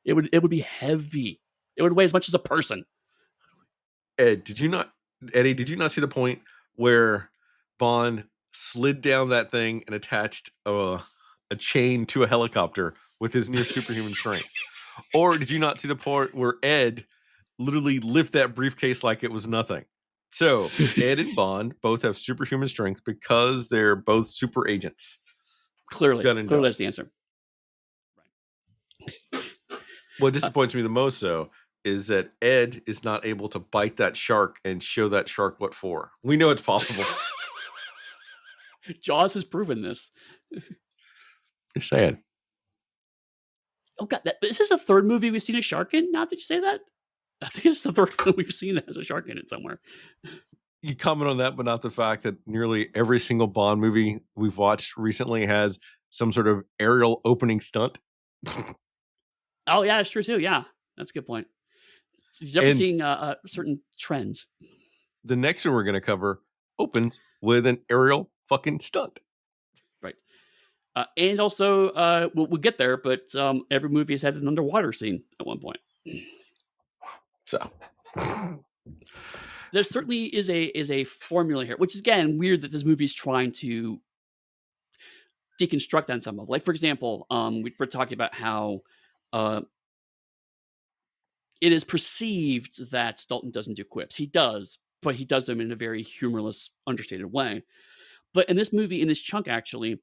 Speaker 1: It would be heavy. It would weigh as much as a person.
Speaker 2: Eddie, did you not see the point where Bond slid down that thing and attached a chain to a helicopter with his near superhuman strength? Or did you not see the part where Ed literally lift that briefcase like it was nothing? So Ed and Bond both have superhuman strength because they're both super agents.
Speaker 1: Clearly,
Speaker 2: Done and
Speaker 1: clearly
Speaker 2: done.
Speaker 1: that's the answer.
Speaker 2: What disappoints me the most, though, is that Ed is not able to bite that shark and show that shark what for. We know it's possible.
Speaker 1: Jaws has proven this.
Speaker 2: Just saying.
Speaker 1: Oh god, this is the third movie we've seen a shark in. Now that you say that, I think it's the third one we've seen that has a shark in it somewhere.
Speaker 2: You comment on that, but not the fact that nearly every single Bond movie we've watched recently has some sort of aerial opening stunt.
Speaker 1: Oh yeah, that's true too. Yeah, that's a good point. So you're definitely
Speaker 2: And
Speaker 1: seeing certain trends.
Speaker 2: the next one we're going to cover opens with an aerial fucking stunt.
Speaker 1: Right. And also, we'll get there, but every movie has had an underwater scene at one point.
Speaker 2: So
Speaker 1: There certainly is a formula here, which is again weird that this movie's trying to deconstruct that on some level. Like for example, we're talking about how uh, it is perceived that Dalton doesn't do quips. He does, but he does them in a very humorless, understated way. But in this movie, in this chunk, actually,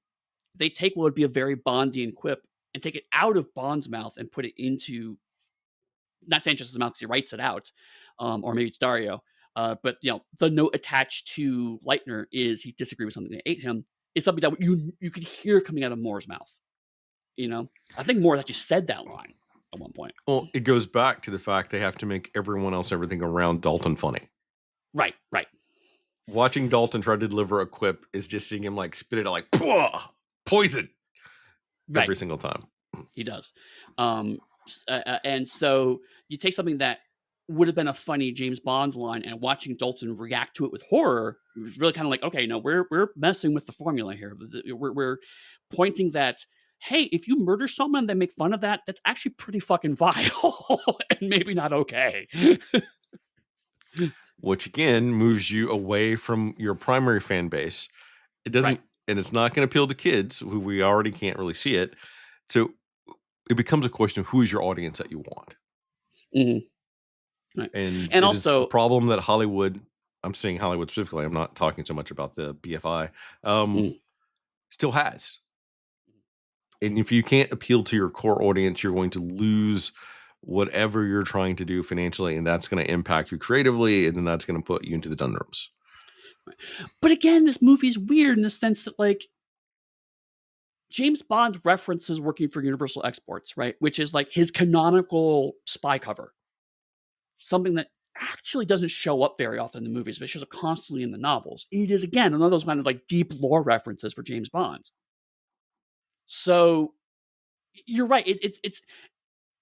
Speaker 1: they take what would be a very Bondian quip and take it out of Bond's mouth and put it into not Sanchez's mouth because he writes it out, or maybe it's Dario. But the note attached to Leitner is he disagreed with something that ate him. Is something that you could hear coming out of Moore's mouth. I think Moore actually said that line at one point.
Speaker 2: well, it goes back to the fact they have to make everyone else, everything around Dalton funny.
Speaker 1: Right.
Speaker 2: Watching Dalton try to deliver a quip is just seeing him like spit it out like poison
Speaker 1: Right.
Speaker 2: every single time.
Speaker 1: He does. And so you take something that would have been a funny James Bond line and watching Dalton react to it with horror, it was really kind of like, okay, no, we're messing with the formula here. We're pointing that, hey, if you murder someone, then make fun of that. That's actually pretty fucking vile and maybe not okay.
Speaker 2: Which again moves you away from your primary fan base. It doesn't,
Speaker 1: Right.
Speaker 2: and it's not going to appeal to kids who we already can't really see it. So it becomes a question of who is your audience that you want.
Speaker 1: Right.
Speaker 2: And
Speaker 1: And
Speaker 2: it is a
Speaker 1: also,
Speaker 2: problem that Hollywood, I'm saying Hollywood specifically, I'm not talking so much about the BFI,
Speaker 1: mm,
Speaker 2: still has. And if you can't appeal to your core audience, you're going to lose whatever you're trying to do financially, and that's going to impact you creatively, and then that's going to put you into the doldrums.
Speaker 1: but again, this movie's weird in the sense that, like, James Bond references working for Universal Exports, right? Which is like his canonical spy cover. Something that actually doesn't show up very often in the movies, but shows up constantly in the novels. It is, again, one of those kind of like deep lore references for James Bond. So you're right. It's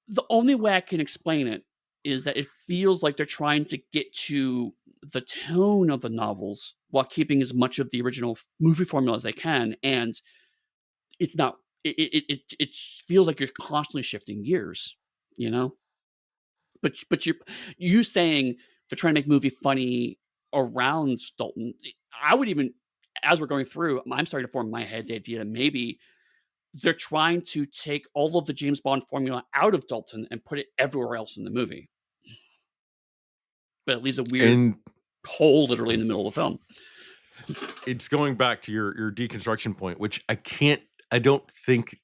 Speaker 1: the only way I can explain it is that it feels like they're trying to get to the tone of the novels while keeping as much of the original movie formula as they can, and it's not. It feels like you're constantly shifting gears, you know. But you saying they're trying to make movie funny around Dalton. I would even, as we're going through, I'm starting to form in my head the idea that maybe they're trying to take all of the James Bond formula out of Dalton and put it everywhere else in the movie. But it leaves a weird
Speaker 2: And
Speaker 1: hole literally in the middle of the film.
Speaker 2: it's going back to your deconstruction point, which I don't think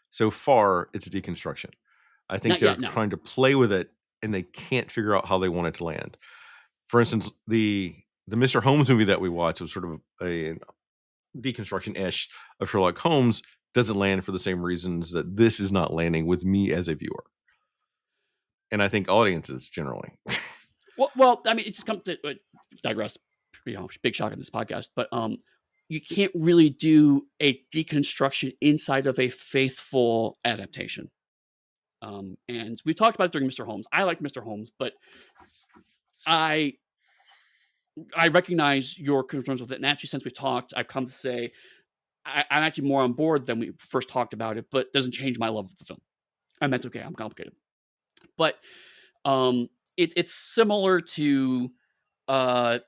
Speaker 2: so far it's a deconstruction. I think
Speaker 1: Not
Speaker 2: they're
Speaker 1: yet, no.
Speaker 2: trying to play with it and they can't figure out how they want it to land. For instance, the Mr. Holmes movie that we watched was sort of a deconstruction-ish of Sherlock Holmes, doesn't land for the same reasons that this is not landing with me as a viewer. And I think audiences generally.
Speaker 1: Well, I mean, it just comes to digress. Big shock in this podcast, but you can't really do a deconstruction inside of a faithful adaptation. And we talked about it during Mr. Holmes. I like Mr. Holmes, but I recognize your concerns with it. And actually, since we talked, I've come to say I'm actually more on board than we first talked about it, but it doesn't change my love of the film. And that's okay. I'm complicated. But it's similar to uh,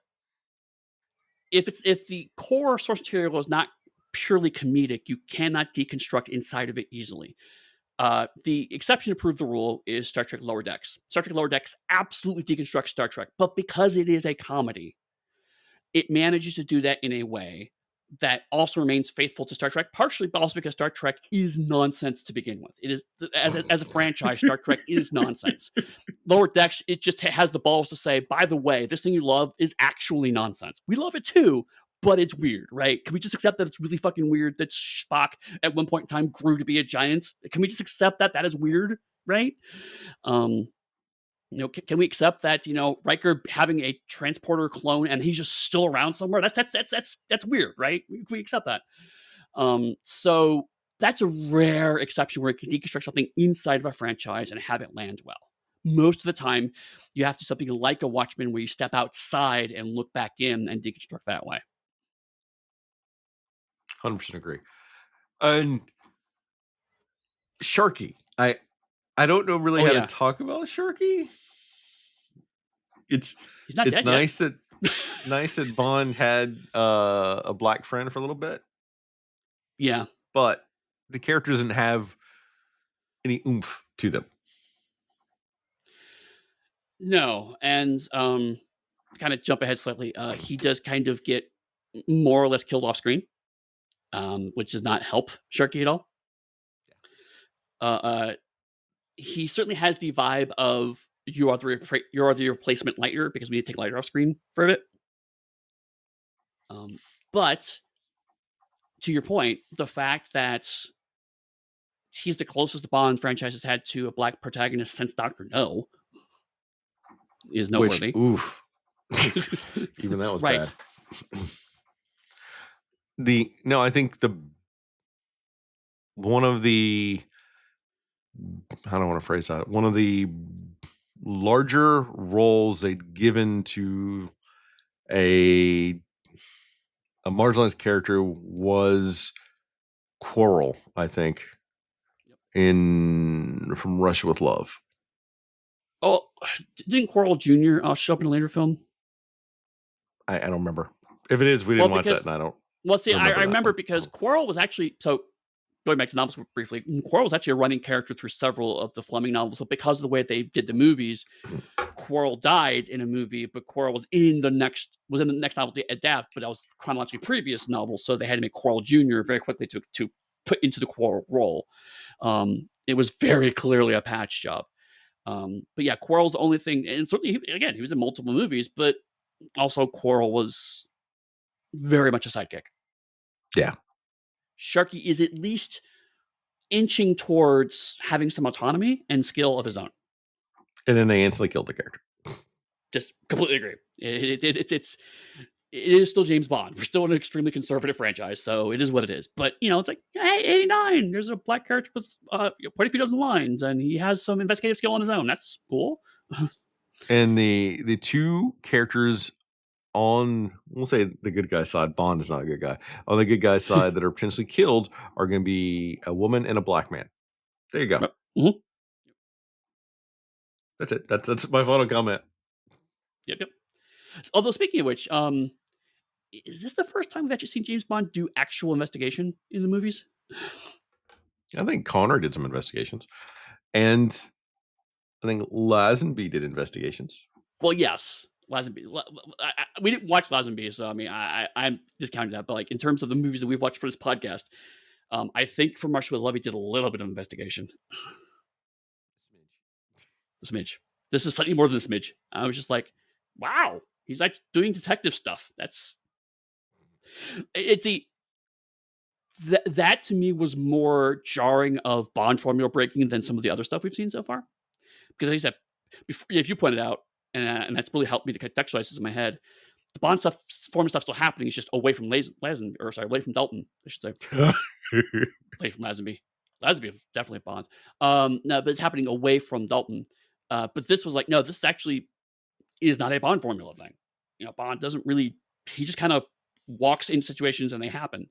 Speaker 1: if the core source material is not purely comedic, you cannot deconstruct inside of it easily. The exception to prove the rule is Star Trek Lower Decks. Star Trek Lower Decks absolutely deconstructs Star Trek, but because it is a comedy, it manages to do that in a way that also remains faithful to Star Trek, partially, but also because Star Trek is nonsense to begin with. It is as a franchise, Star Trek is nonsense. Lower Decks, it just has the balls to say, by the way, this thing you love is actually nonsense. We love it too, but it's weird, right? Can we just accept that it's really fucking weird that Spock at one point in time grew to be a giant? Can we just accept that that is weird, right? Can we accept that Riker having a transporter clone and he's just still around somewhere? That's weird, right? Can we accept that? So that's a rare exception where it can deconstruct something inside of a franchise and have it land well. Most of the time, you have to do something like a Watchmen where you step outside and look back in and deconstruct that way.
Speaker 2: 100% agree. And Sharky, I don't know really how to talk about Sharky.
Speaker 1: He's not dead
Speaker 2: nice
Speaker 1: yet.
Speaker 2: nice that Bond had a black friend for a little bit.
Speaker 1: Yeah,
Speaker 2: but the character doesn't have any oomph to them.
Speaker 1: No, and kind of jump ahead slightly. He does kind of get more or less killed off screen, which does not help Sharky at all. He certainly has the vibe of you are the replacement Leiter because we need to take Leiter off screen for a bit. But to your point, the fact that he's the closest the Bond franchise has had to a black protagonist since Dr. No is noteworthy.
Speaker 2: Oof. Even that was
Speaker 1: right.
Speaker 2: bad. I think one of the, I don't want to phrase that, one of the larger roles they'd given to a marginalized character was Quarrel, I think, from Russia with Love.
Speaker 1: Oh, didn't Quarrel Jr. Show up in a later film?
Speaker 2: I don't remember. If it is, we didn't watch that, and I don't.
Speaker 1: Well, see, I remember because Quarrel was actually, so going back to novels briefly, Quarrel was actually a running character through several of the Fleming novels, but because of the way they did the movies, Quarrel died in a movie, but Quarrel was in the next novel to adapt, but that was chronologically previous novel, so they had to make Quarrel Jr. very quickly to put into the Quarrel role. It was very clearly a patch job. But yeah, Quarrel's the only thing, and certainly, he was in multiple movies, but also Quarrel was very much a sidekick.
Speaker 2: Yeah.
Speaker 1: Sharky is at least inching towards having some autonomy and skill of his own.
Speaker 2: And then they instantly killed the character.
Speaker 1: Just completely agree. It is still James Bond. We're still an extremely conservative franchise, so it is what it is. But it's like, hey, 89. There's a black character with quite a few dozen lines, and he has some investigative skill on his own. That's cool.
Speaker 2: And the two characters on, we'll say the good guy side, Bond is not a good guy. On the good guy side that are potentially killed are going to be a woman and a black man. There you go.
Speaker 1: Mm-hmm.
Speaker 2: That's it. That's my final comment.
Speaker 1: Yep. Although speaking of which, is this the first time we've actually seen James Bond do actual investigation in the movies?
Speaker 2: I think Connor did some investigations, and I think Lazenby did investigations.
Speaker 1: Well, yes, Lazenby. We didn't watch Lazenby, so I mean, I'm discounting that. But like in terms of the movies that we've watched for this podcast, I think From Russia with Love, he did a little bit of investigation. A smidge. This is slightly more than a smidge. I was just like, wow, he's like doing detective stuff. That to me was more jarring of Bond formula breaking than some of the other stuff we've seen so far. Because like I said, if you pointed out, and that's really helped me to contextualize this in my head, the Bond stuff, formula stuff still happening. It's just away from away from Dalton, I should say. Away from Lazenby. Lazenby is definitely a Bond. No, but it's happening away from Dalton. But this was like, no, this actually is not a Bond formula thing. Bond doesn't really, he just kind of walks in situations and they happen.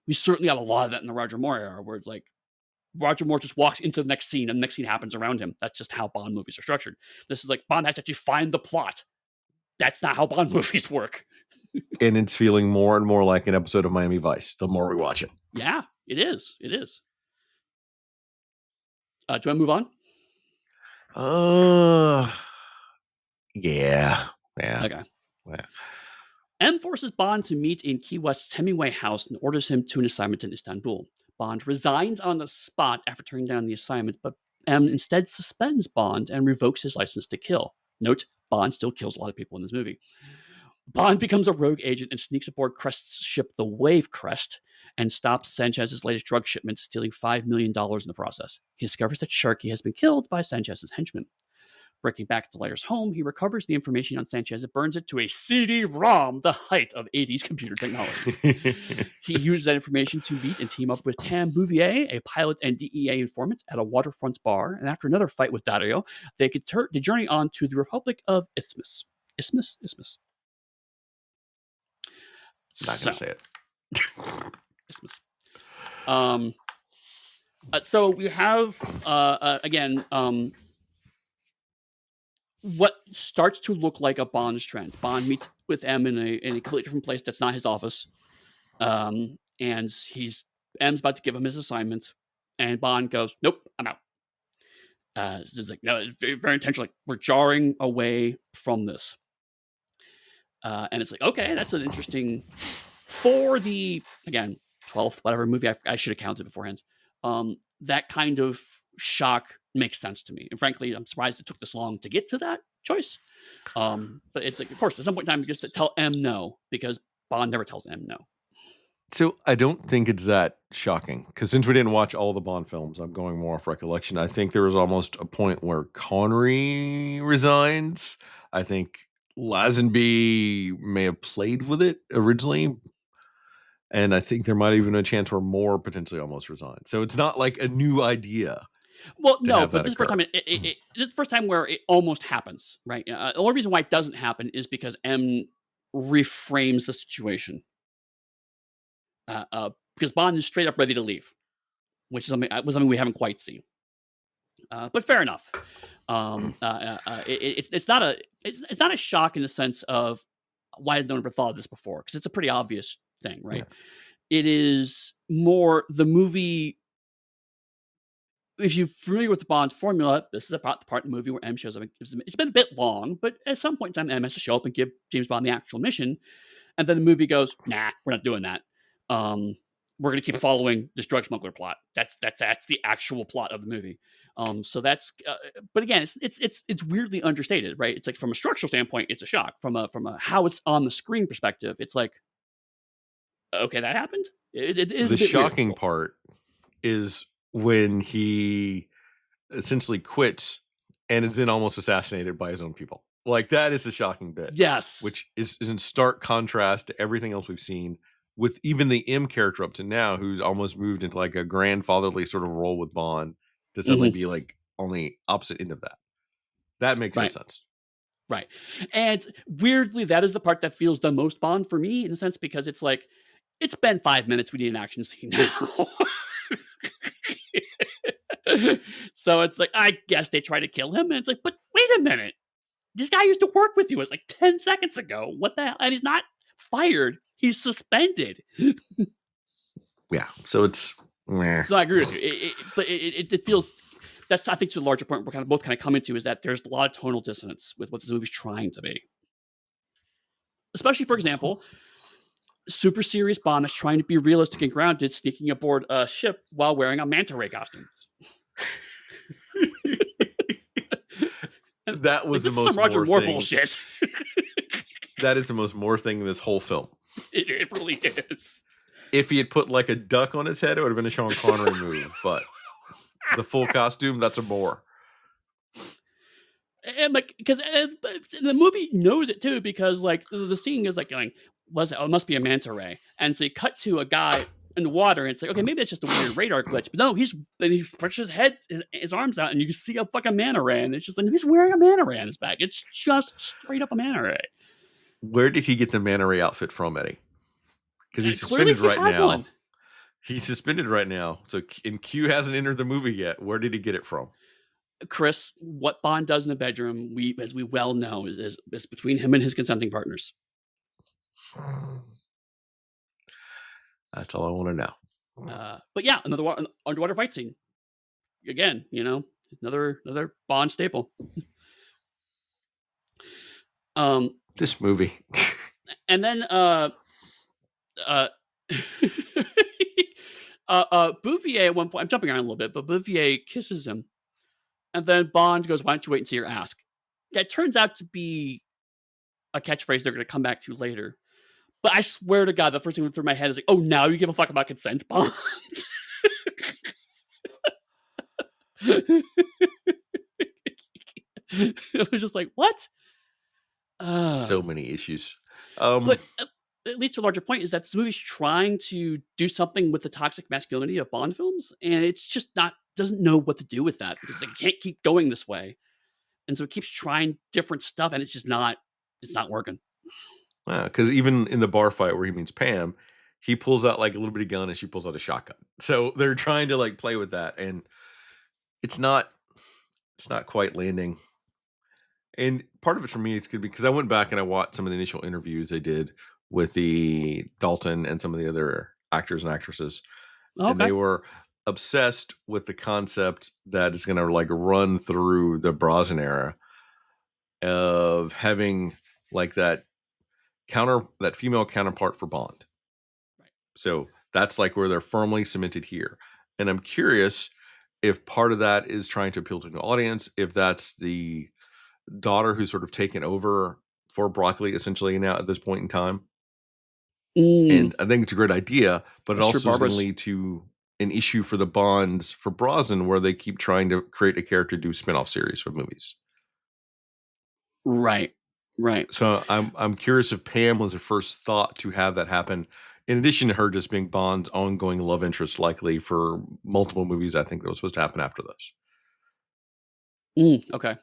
Speaker 1: We certainly have a lot of that in the Roger Moore era, where it's like Roger Moore just walks into the next scene and the next scene happens around him. That's just how Bond movies are structured. This is like Bond has to actually find the plot. That's not how Bond movies work.
Speaker 2: And it's feeling more and more like an episode of Miami Vice the more we watch it.
Speaker 1: Yeah, it is. It is. Do I move on?
Speaker 2: Yeah.
Speaker 1: Okay.
Speaker 2: Yeah.
Speaker 1: M forces Bond to meet in Key West's Hemingway house and orders him to an assignment in Istanbul. Bond resigns on the spot after turning down the assignment, but M instead suspends Bond and revokes his license to kill. Note, Bond still kills a lot of people in this movie. Bond becomes a rogue agent and sneaks aboard Crest's ship, the Wave Crest, and stops Sanchez's latest drug shipment, stealing $5 million in the process. He discovers that Sharky has been killed by Sanchez's henchmen. Breaking back to Leiter's home, he recovers the information on Sanchez and burns it to a CD-ROM, the height of 80s computer technology. He uses that information to meet and team up with Tam Bouvier, a pilot and DEA informant, at a waterfront bar, and after another fight with Dario, they journey on to the Republic of Isthmus. Isthmus?
Speaker 2: Not going to say it.
Speaker 1: Isthmus. So we have, again, what starts to look like a Bond trend. Bond meets with M in a completely different place that's not his office. And M's about to give him his assignment, and Bond goes, "Nope, I'm out." It's like, no, it's very, very intentional. Like, we're jarring away from this. And it's like, okay, that's an interesting, for the, again, 12th, whatever movie I should have counted beforehand. That kind of shock makes sense to me. And frankly, I'm surprised it took this long to get to that choice. But it's like, of course, at some point in time, you just tell M no, because Bond never tells M no.
Speaker 2: So I don't think it's that shocking, because since we didn't watch all the Bond films, I'm going more off recollection. I think there was almost a point where Connery resigns. I think Lazenby may have played with it originally. And I think there might even be a chance where Moore potentially almost resigned. So it's not like a new idea.
Speaker 1: Well, no, but this is the first time it's the first time where it almost happens, right? The only reason why it doesn't happen is because M reframes the situation. Because Bond is straight up ready to leave, which is something we haven't quite seen. But fair enough. It's not a shock in the sense of why has no one ever thought of this before? Because it's a pretty obvious thing, right? Yeah. It is more the movie. If you're familiar with the Bond formula, this is about the part of the movie where M shows up. It's been a bit long, but at some point in time, M has to show up and give James Bond the actual mission. And then the movie goes, nah, we're not doing that. We're going to keep following this drug smuggler plot. That's the actual plot of the movie. So that's, but again, it's weirdly understated, right? It's like from a structural standpoint, it's a shock. From a how it's on the screen perspective, it's like, Okay, that happened. It is
Speaker 2: The
Speaker 1: a bit weird.
Speaker 2: shocking part is when he essentially quits and is then almost assassinated by his own people. Like, that is the shocking bit,
Speaker 1: Yes.
Speaker 2: which is in stark contrast to everything else we've seen with even the M character up to now, who's almost moved into like a grandfatherly sort of role with Bond, to suddenly
Speaker 1: Mhm.
Speaker 2: be like on the opposite end of that. That makes no
Speaker 1: Right.
Speaker 2: sense.
Speaker 1: Right. And weirdly, that is the part that feels the most Bond for me in a sense because it's like, it's been 5 minutes, we need an action scene now. So it's like, I guess they try to kill him, and it's like, but wait a minute. This guy used to work with you. It's like 10 seconds ago. What the hell? And he's not fired. He's suspended.
Speaker 2: Yeah. So it's meh.
Speaker 1: So I agree with you. But it feels that's I think to the larger point we're kind of both kind of coming to is that there's a lot of tonal dissonance with what this movie's trying to be. Especially, for example, super serious Bond is trying to be realistic and grounded, sneaking aboard a ship while wearing a manta ray costume. And,
Speaker 2: That
Speaker 1: like,
Speaker 2: was the
Speaker 1: this is some
Speaker 2: most
Speaker 1: Roger
Speaker 2: Moore
Speaker 1: Moore
Speaker 2: thing.
Speaker 1: bullshit.
Speaker 2: That is the most Moore thing in this whole film.
Speaker 1: It really is.
Speaker 2: If he had put like a duck on his head, it would have been a Sean Connery move. But the full costume, that's a Moore.
Speaker 1: And like, because the movie knows it too, because like the scene is like going, was it? Oh, it must be a manta ray. And so you cut to a guy in the water, and it's like, okay, maybe it's just a weird radar glitch. But no, he stretches his arms out, and you can see a fucking manta ray, and it's just like he's wearing a manta ray on his back. It's just straight up a manta ray.
Speaker 2: Where did he get the Manta Ray outfit from, Eddie? Because he's
Speaker 1: Clearly,
Speaker 2: suspended
Speaker 1: he
Speaker 2: right
Speaker 1: had
Speaker 2: now.
Speaker 1: one.
Speaker 2: He's suspended right now. So, and Q hasn't entered the movie yet. Where did he get it from?
Speaker 1: Chris, what Bond does in the bedroom, as we well know, is between him and his consenting partners.
Speaker 2: That's all I want to know.
Speaker 1: But yeah, another underwater fight scene. Again, another Bond staple.
Speaker 2: This movie.
Speaker 1: And then uh Bouvier at one point, I'm jumping around a little bit, but Bouvier kisses him, and then Bond goes, "Why don't you wait until you're asked?" That turns out to be a catchphrase they're going to come back to later. But I swear to God, the first thing that went through my head is like, "Oh, now you give a fuck about consent, Bond." It was just like, what?
Speaker 2: So many issues.
Speaker 1: But at least to a larger point is that this movie's trying to do something with the toxic masculinity of Bond films, and it's just not doesn't know what to do with that because they can't keep going this way, and so it keeps trying different stuff, and it's not working.
Speaker 2: Because even in the bar fight where he meets Pam, he pulls out like a little bitty gun and she pulls out a shotgun. So they're trying to like play with that, and it's not quite landing. And part of it for me, it's good because I went back and I watched some of the initial interviews they did with the Dalton and some of the other actors and actresses, and
Speaker 1: Okay.
Speaker 2: they were obsessed with the concept that is going to like run through the Brosnan era of having like that female counterpart for Bond.
Speaker 1: Right.
Speaker 2: So that's like where they're firmly cemented here. And I'm curious if part of that is trying to appeal to an audience, if that's the daughter who's sort of taken over for Broccoli essentially now at this point in time.
Speaker 1: Mm,
Speaker 2: And I think it's a great idea, but it
Speaker 1: that's true.
Speaker 2: also is going to
Speaker 1: Barbara's
Speaker 2: lead to an issue for the Bonds for Brosnan where they keep trying to create a character to do spin-off series for movies.
Speaker 1: right. Right.
Speaker 2: So I'm curious if Pam was the first thought to have that happen, in addition to her just being Bond's ongoing love interest, likely for multiple movies. I think that was supposed to happen after this.
Speaker 1: Okay.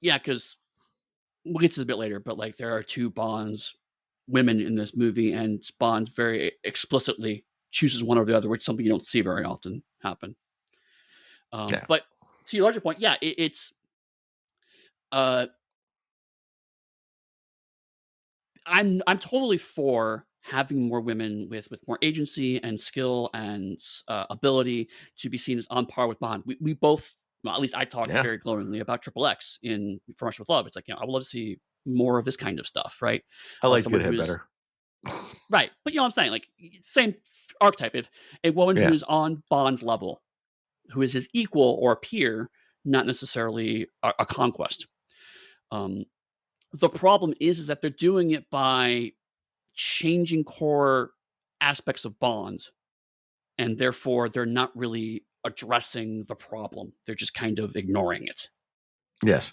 Speaker 1: Yeah, because we'll get to this a bit later, but like there are two Bonds women in this movie, and Bond very explicitly chooses one or the other, which is something you don't see very often happen.
Speaker 2: Yeah,
Speaker 1: But to your larger point, yeah, it's uh, I'm totally for having more women with more agency and skill and ability to be seen as on par with Bond. We both, well, at least I talked
Speaker 2: yeah.
Speaker 1: very glowingly about Triple X in From Russia with Love. It's like I would love to see more of this kind of stuff, right?
Speaker 2: I like
Speaker 1: Someone who
Speaker 2: Goodhead
Speaker 1: is
Speaker 2: better.
Speaker 1: right, but you know what I'm saying, like same archetype. If a woman
Speaker 2: Yeah,
Speaker 1: who's on Bond's level, who is his equal or peer, not necessarily a conquest. Um, the problem is that they're doing it by changing core aspects of Bond, and therefore they're not really addressing the problem. They're just kind of ignoring it.
Speaker 2: Yes,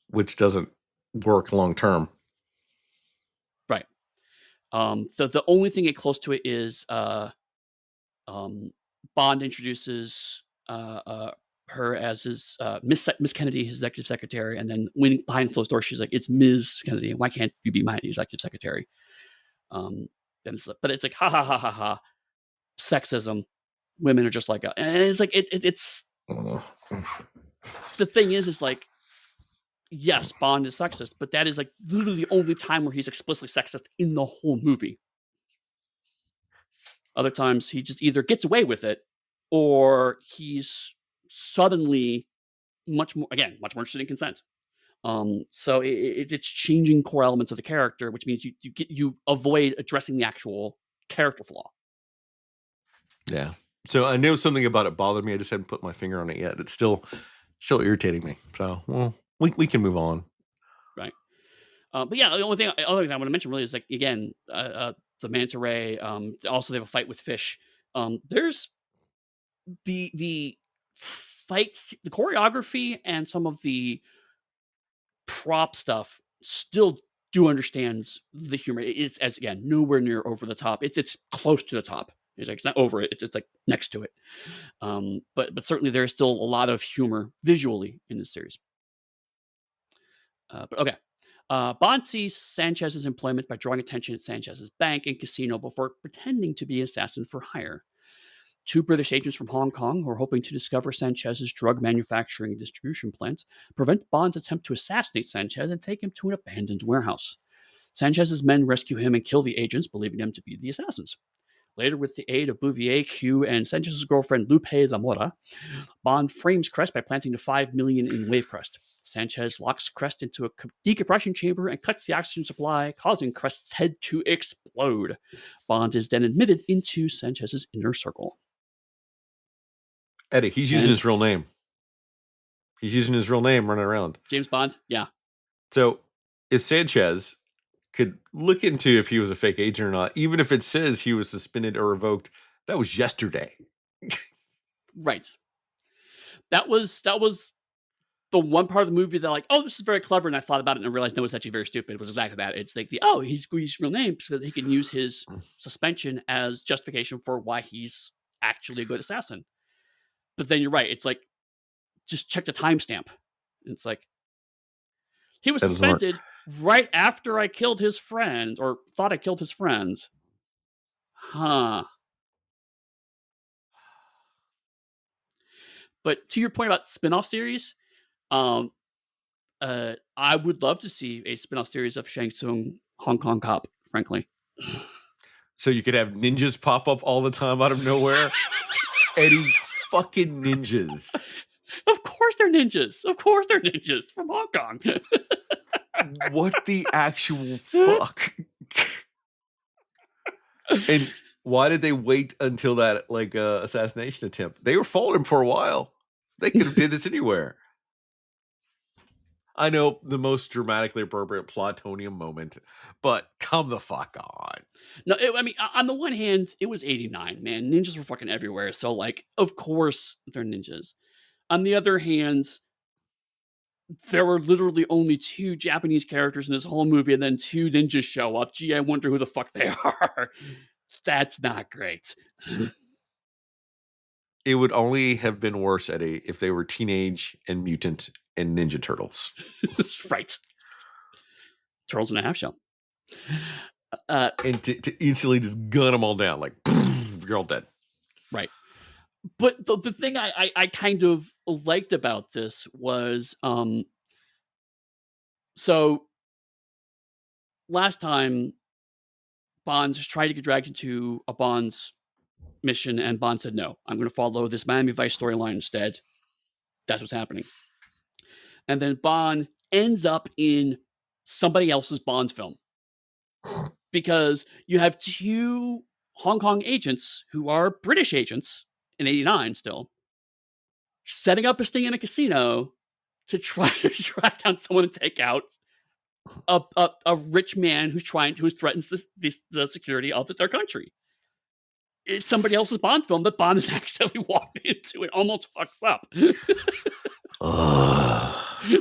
Speaker 2: which doesn't work long term.
Speaker 1: Right. The only thing get close to it is Bond introduces her as his Miss Kennedy, his executive secretary, and then when behind closed doors, she's like, "It's Ms. Kennedy. Why can't you be my executive secretary?" Um, but it's like, ha ha ha ha ha, sexism. Women are just like, and it's like it's
Speaker 2: I don't know.
Speaker 1: the thing is like, yes, Bond is sexist, but that is like literally the only time where he's explicitly sexist in the whole movie. Other times he just either gets away with it or he's suddenly much more interested in consent. So it's changing core elements of the character, which means you avoid addressing the actual character flaw.
Speaker 2: Yeah. So I know something about it bothered me. I just hadn't put my finger on it yet. It's still irritating me. So well, we can move on.
Speaker 1: Right. But yeah, the other thing I want to mention really is like again, the manta ray. Also, they have a fight with fish. There's the fights, the choreography, and some of the prop stuff still do understands the humor. It's as again nowhere near over the top. It's close to the top. It's not over it. It's like next to it. But certainly there is still a lot of humor visually in this series. But okay. Bond sees Sanchez's employment by drawing attention at Sanchez's bank and casino before pretending to be an assassin for hire. Two British agents from Hong Kong, who are hoping to discover Sanchez's drug manufacturing and distribution plant, prevent Bond's attempt to assassinate Sanchez and take him to an abandoned warehouse. Sanchez's men rescue him and kill the agents, believing them to be the assassins. Later, with the aid of Bouvier, Q, and Sanchez's girlfriend Lupe Lamora, Bond frames Crest by planting the $5 million in Wave Crest. Sanchez locks Crest into a decompression chamber and cuts the oxygen supply, causing Crest's head to explode. Bond is then admitted into Sanchez's inner circle.
Speaker 2: Eddie, he's using his real name. He's using his real name running around.
Speaker 1: James Bond, yeah.
Speaker 2: So if Sanchez could look into if he was a fake agent or not, even if it says he was suspended or revoked, that was yesterday.
Speaker 1: Right. That was the one part of the movie that like, oh, this is very clever, and I thought about it and I realized no, it's actually very stupid. It was exactly that. It's like he's his real name so that he can use his suspension as justification for why he's actually a good assassin. But then you're right. It's like just check the timestamp. It's like he was suspended right after I killed his friend or thought I killed his friends. Huh. But to your point about spin-off series, I would love to see a spin-off series of Shang Tsung Hong Kong Cop, frankly.
Speaker 2: So you could have ninjas pop up all the time out of nowhere. Eddie, fucking ninjas.
Speaker 1: Of course they're ninjas. Of course they're ninjas from Hong Kong.
Speaker 2: What the actual fuck? And why did they wait until that assassination attempt? They were following him for a while. They could have did this anywhere. I know the most dramatically appropriate plutonium moment, but come the fuck on.
Speaker 1: No, I mean, on the one hand, it was 89, man. Ninjas were fucking everywhere. So, like, of course they're ninjas. On the other hand, there were literally only 2 Japanese characters in this whole movie, and then 2 ninjas show up. Gee, I wonder who the fuck they are. That's not great.
Speaker 2: It would only have been worse, Eddie, if they were teenage and mutant and Ninja Turtles.
Speaker 1: Right. Turtles in a half shell.
Speaker 2: And to instantly just gun them all down, like, you're all dead.
Speaker 1: Right. But the thing I kind of liked about this was, so last time Bond just tried to get dragged into a Bond's mission, and Bond said, no, I'm going to follow this Miami Vice storyline instead. That's what's happening. And then Bond ends up in somebody else's Bond film. Because you have 2 Hong Kong agents who are British agents in 89 still, setting up a sting in a casino to try to track down someone to take out a rich man who threatens the security of their country. It's somebody else's Bond film that Bond has accidentally walked into and almost fucks up.
Speaker 2: Ugh,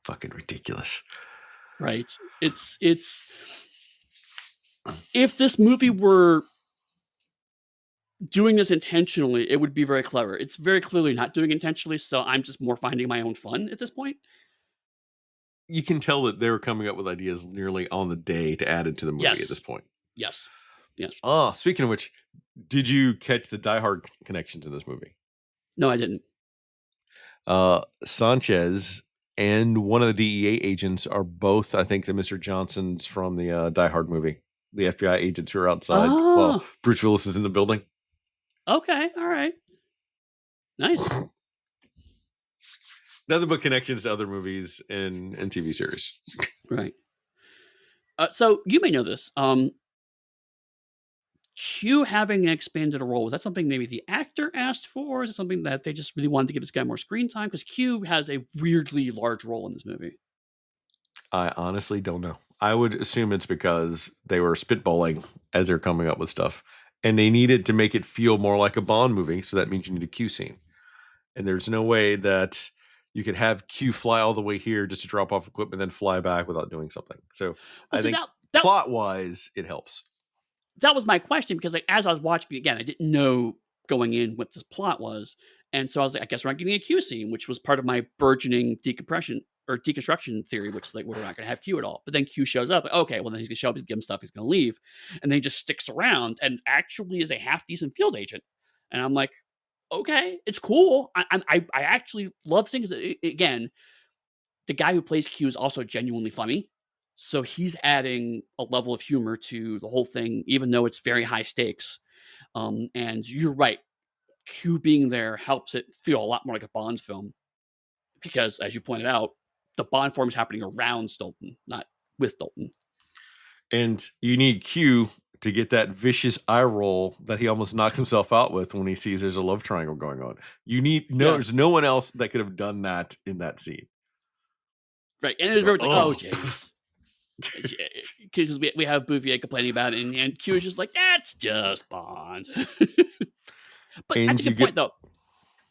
Speaker 2: fucking ridiculous.
Speaker 1: Right? It's if this movie were doing this intentionally, it would be very clever. It's very clearly not doing it intentionally, so I'm just more finding my own fun at this point.
Speaker 2: You can tell that they were coming up with ideas nearly on the day to add into the movie at this
Speaker 1: Yes.
Speaker 2: point.
Speaker 1: Yes. Yes.
Speaker 2: Oh, speaking of which, did you catch the Die Hard connections in this movie?
Speaker 1: No, I didn't.
Speaker 2: Sanchez and one of the DEA agents are both, I think, the Mr. Johnsons from the Die Hard movie. The FBI agents who are outside while
Speaker 1: Oh,
Speaker 2: Bruce Willis is in the building.
Speaker 1: okay. All right. Nice.
Speaker 2: Nothing but connections to other movies and TV series.
Speaker 1: Right. So you may know this. Q having an expanded role, was that something maybe the actor asked for? Is it something that they just really wanted to give this guy more screen time? Because Q has a weirdly large role in this movie.
Speaker 2: I honestly don't know. I would assume it's because they were spitballing as they're coming up with stuff, and they needed to make it feel more like a Bond movie. So that means you need a Q scene, and there's no way that you could have Q fly all the way here just to drop off equipment, then fly back without doing something. So
Speaker 1: Well,
Speaker 2: I
Speaker 1: see
Speaker 2: think
Speaker 1: that
Speaker 2: plot wise, it helps.
Speaker 1: that was my question because like as I was watching it again, I didn't know going in what this plot was, and so I was like, I guess we're not getting a Q scene, which was part of my burgeoning decompression or deconstruction theory, which is like we're not going to have Q at all. But then Q shows up, like, okay, well then he's going to show up, he's give him stuff, he's going to leave, and then he just sticks around and actually is a half decent field agent, and I'm like, okay, it's cool. I actually love seeing it again. The guy who plays Q is also genuinely funny. So he's adding a level of humor to the whole thing, even though it's very high stakes. And you're right, Q being there helps it feel a lot more like a Bond film because, as you pointed out, the Bond form is happening around Stolton, not with Dalton.
Speaker 2: And you need Q to get that vicious eye roll that he almost knocks himself out with when he sees there's a love triangle going on. You need there's
Speaker 1: Yes,
Speaker 2: no one else that could have done that in that scene.
Speaker 1: right. And
Speaker 2: So,
Speaker 1: everyone's like, "Oh,
Speaker 2: oh,
Speaker 1: James," because we have Bouvier complaining about it, and Q is just like, "That's just Bond." But
Speaker 2: and
Speaker 1: that's a
Speaker 2: you
Speaker 1: good
Speaker 2: get
Speaker 1: point, though.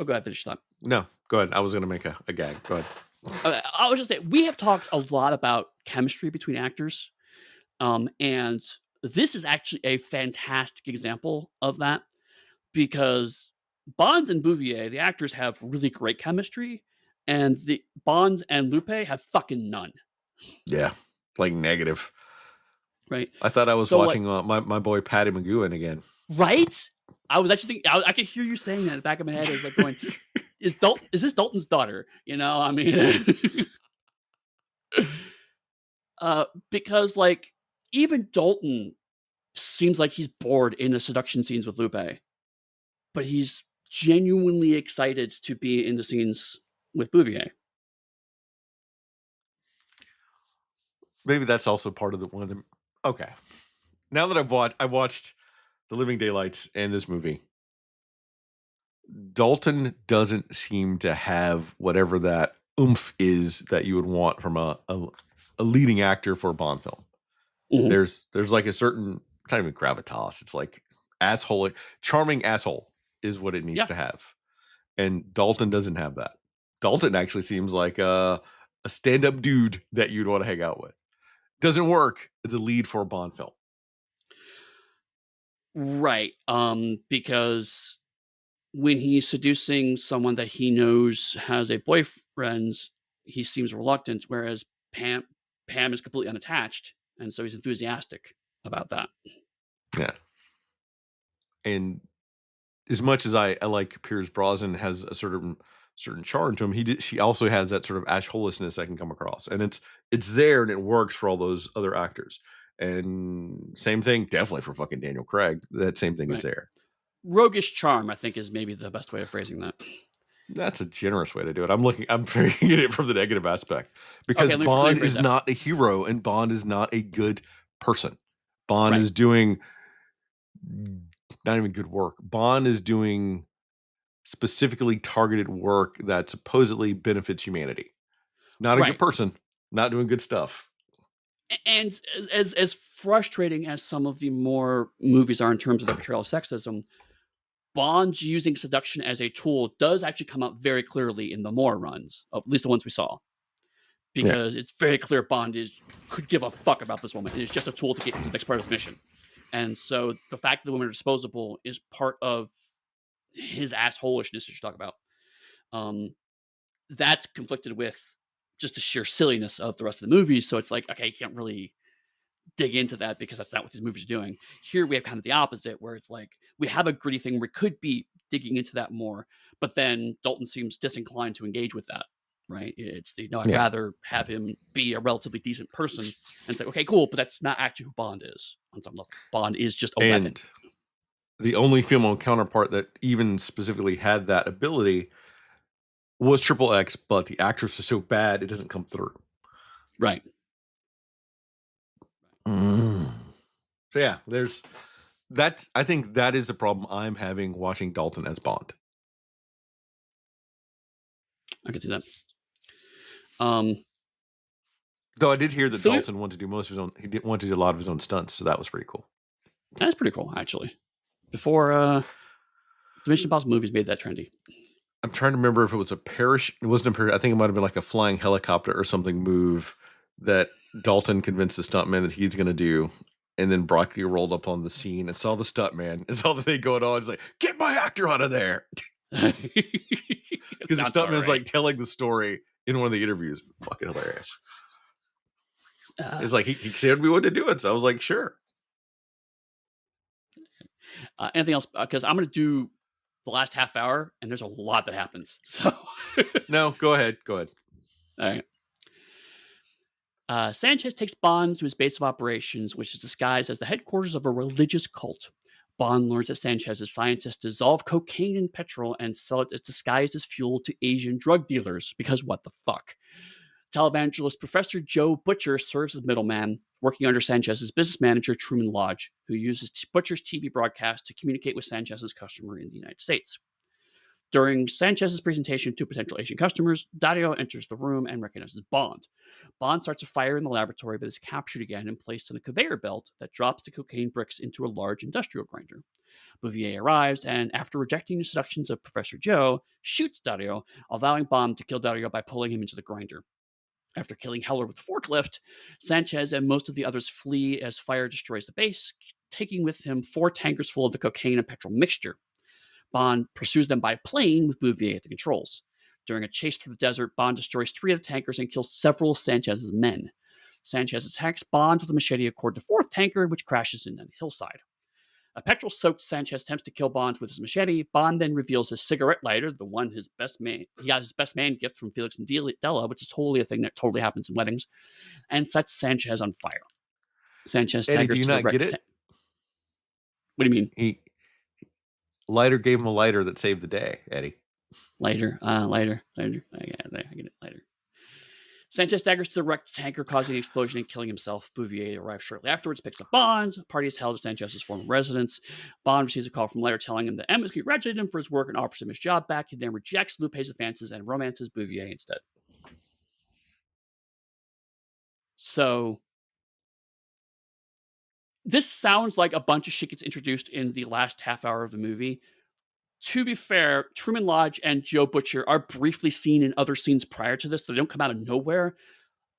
Speaker 1: Oh, go ahead, finish that.
Speaker 2: no, go ahead. I was gonna make a gag. Go ahead.
Speaker 1: I was just saying, we have talked a lot about chemistry between actors, and this is actually a fantastic example of that because Bond and Bouvier, the actors, have really great chemistry, and the Bond and Lupe have fucking none,
Speaker 2: Yeah, like negative.
Speaker 1: right?
Speaker 2: I thought I was
Speaker 1: So, like,
Speaker 2: watching my boy Patty McGowan again.
Speaker 1: right? I was actually thinking, I could hear you saying that in the back of my head. I was like going, is this Dalton's daughter? You know, I mean, because like even Dalton seems like he's bored in the seduction scenes with Lupe, but he's genuinely excited to be in the scenes with Bouvier.
Speaker 2: Maybe that's also part of the one of them. Okay, now that I watched The Living Daylights and this movie. Dalton doesn't seem to have whatever that oomph is that you would want from a leading actor for a Bond film.
Speaker 1: Mhm.
Speaker 2: There's like a certain, it's not even gravitas. It's like asshole, charming asshole is what it needs
Speaker 1: Yeah,
Speaker 2: to have, and Dalton doesn't have that. Dalton actually seems like a stand up dude that you'd want to hang out with. Doesn't work as a lead for a Bond film.
Speaker 1: right. Because when he's seducing someone that he knows has a boyfriend, he seems reluctant, whereas Pam is completely unattached, and so he's enthusiastic about that.
Speaker 2: Yeah, and as much as I like Pierce Brosnan has a certain charm to him, she also has that sort of assholishness that can come across, and it's there and it works for all those other actors. And same thing, definitely for fucking Daniel Craig. That same thing is
Speaker 1: Right.
Speaker 2: there.
Speaker 1: Roguish charm, I think, is maybe the best way of phrasing that.
Speaker 2: That's a generous way to do it. I'm taking it from the negative aspect
Speaker 1: Okay,
Speaker 2: because
Speaker 1: let me
Speaker 2: Bond
Speaker 1: phrase
Speaker 2: is
Speaker 1: that.
Speaker 2: not a hero and Bond is not a good person. Bond
Speaker 1: Right,
Speaker 2: is doing not even good work. Bond is doing specifically targeted work that supposedly benefits humanity. Not a good
Speaker 1: right.
Speaker 2: person, Not doing good stuff.
Speaker 1: And as frustrating as some of the more movies are in terms of their portrayal of sexism, Bond using seduction as a tool does actually come out very clearly in the Moore runs, at least the ones we saw,
Speaker 2: Yeah.
Speaker 1: because it's very clear Bond could give a fuck about this woman. It's just a tool to get to the next part of his mission. And so the fact that the women are disposable is part of his assholishness that you talk about. Um, that's conflicted with just the sheer silliness of the rest of the movie. So it's like, okay, you can't really dig into that because that's not what these movies are doing. Here we have kind of the opposite, where it's like we have a gritty thing where we could be digging into that more, but then Dalton seems disinclined to engage with that. Right? It's I'd
Speaker 2: Yeah.
Speaker 1: rather have him be a relatively decent person and say, okay, cool, but that's not actually who Bond is on some level. Bond is just a weapon.
Speaker 2: And the only female counterpart that even specifically had that ability was Triple X, but the actress is so bad it doesn't come through.
Speaker 1: Right.
Speaker 2: So yeah, there's that. I think that is the problem I'm having watching Dalton as Bond.
Speaker 1: I can see that.
Speaker 2: Though I did hear that
Speaker 1: So-
Speaker 2: Dalton wanted to do most of his own. He did want to do a lot of his own stunts, so that was pretty cool.
Speaker 1: That's pretty cool, actually. Before the Mission Impossible movies made that trendy.
Speaker 2: I'm trying to remember if it was a parachute. It wasn't a parachute. I think it might have been like a flying helicopter or something move that Dalton convinced the stuntman that he's going to do. And then Broccoli rolled up on the scene and saw the stuntman and saw the thing going on. He's like, "Get my actor out of there!" Because the stuntman's like telling the story in one of the interviews. Fucking hilarious. It's like he said we wanted to do it, so I was like, sure.
Speaker 1: Anything else? Because I'm going to do the last half hour, and there's a lot that happens. So
Speaker 2: no, go ahead. Go ahead.
Speaker 1: All right. Sanchez takes Bond to his base of operations, which is disguised as the headquarters of a religious cult. Bond learns that Sanchez's scientists dissolve cocaine in petrol and sell it as disguised as fuel to Asian drug dealers, because what the fuck? Televangelist Professor Joe Butcher serves as middleman, working under Sanchez's business manager, Truman Lodge, who uses Butcher's TV broadcast to communicate with Sanchez's customer in the United States. During Sanchez's presentation to potential Asian customers, Dario enters the room and recognizes Bond. Bond starts a fire in the laboratory, but is captured again and placed on a conveyor belt that drops the cocaine bricks into a large industrial grinder. Bouvier arrives and, after rejecting the seductions of Professor Joe, shoots Dario, allowing Bond to kill Dario by pulling him into the grinder. After killing Heller with a forklift, Sanchez and most of the others flee as fire destroys the base, taking with him 4 tankers full of the cocaine and petrol mixture. Bond pursues them by plane with Bouvier at the controls. During a chase through the desert, Bond destroys 3 of the tankers and kills several of Sanchez's men. Sanchez attacks Bond with a machete aboard the 4th tanker, which crashes into a hillside. A petrol-soaked Sanchez attempts to kill Bond with his machete. Bond then reveals his cigarette lighter, the one he got his best man gift from Felix and Della, which is totally a thing that totally happens in weddings, and sets Sanchez on fire. Sanchez
Speaker 2: Eddie,
Speaker 1: staggers
Speaker 2: do you
Speaker 1: to the
Speaker 2: not
Speaker 1: wrecked
Speaker 2: get it?
Speaker 1: What do you mean?
Speaker 2: Lighter gave him a lighter that saved the day, Eddie.
Speaker 1: Lighter. I get it, lighter. Sanchez staggers to the wrecked tanker, causing an explosion and killing himself. Bouvier arrives shortly afterwards, picks up Bond. A party is held at Sanchez's former residence. Bond receives a call from Leiter telling him that M has congratulated him for his work and offers him his job back. He then rejects Lupe's advances and romances Bouvier instead. So this sounds like a bunch of shit gets introduced in the last half hour of the movie. To be fair, Truman Lodge and Joe Butcher are briefly seen in other scenes prior to this, so they don't come out of nowhere.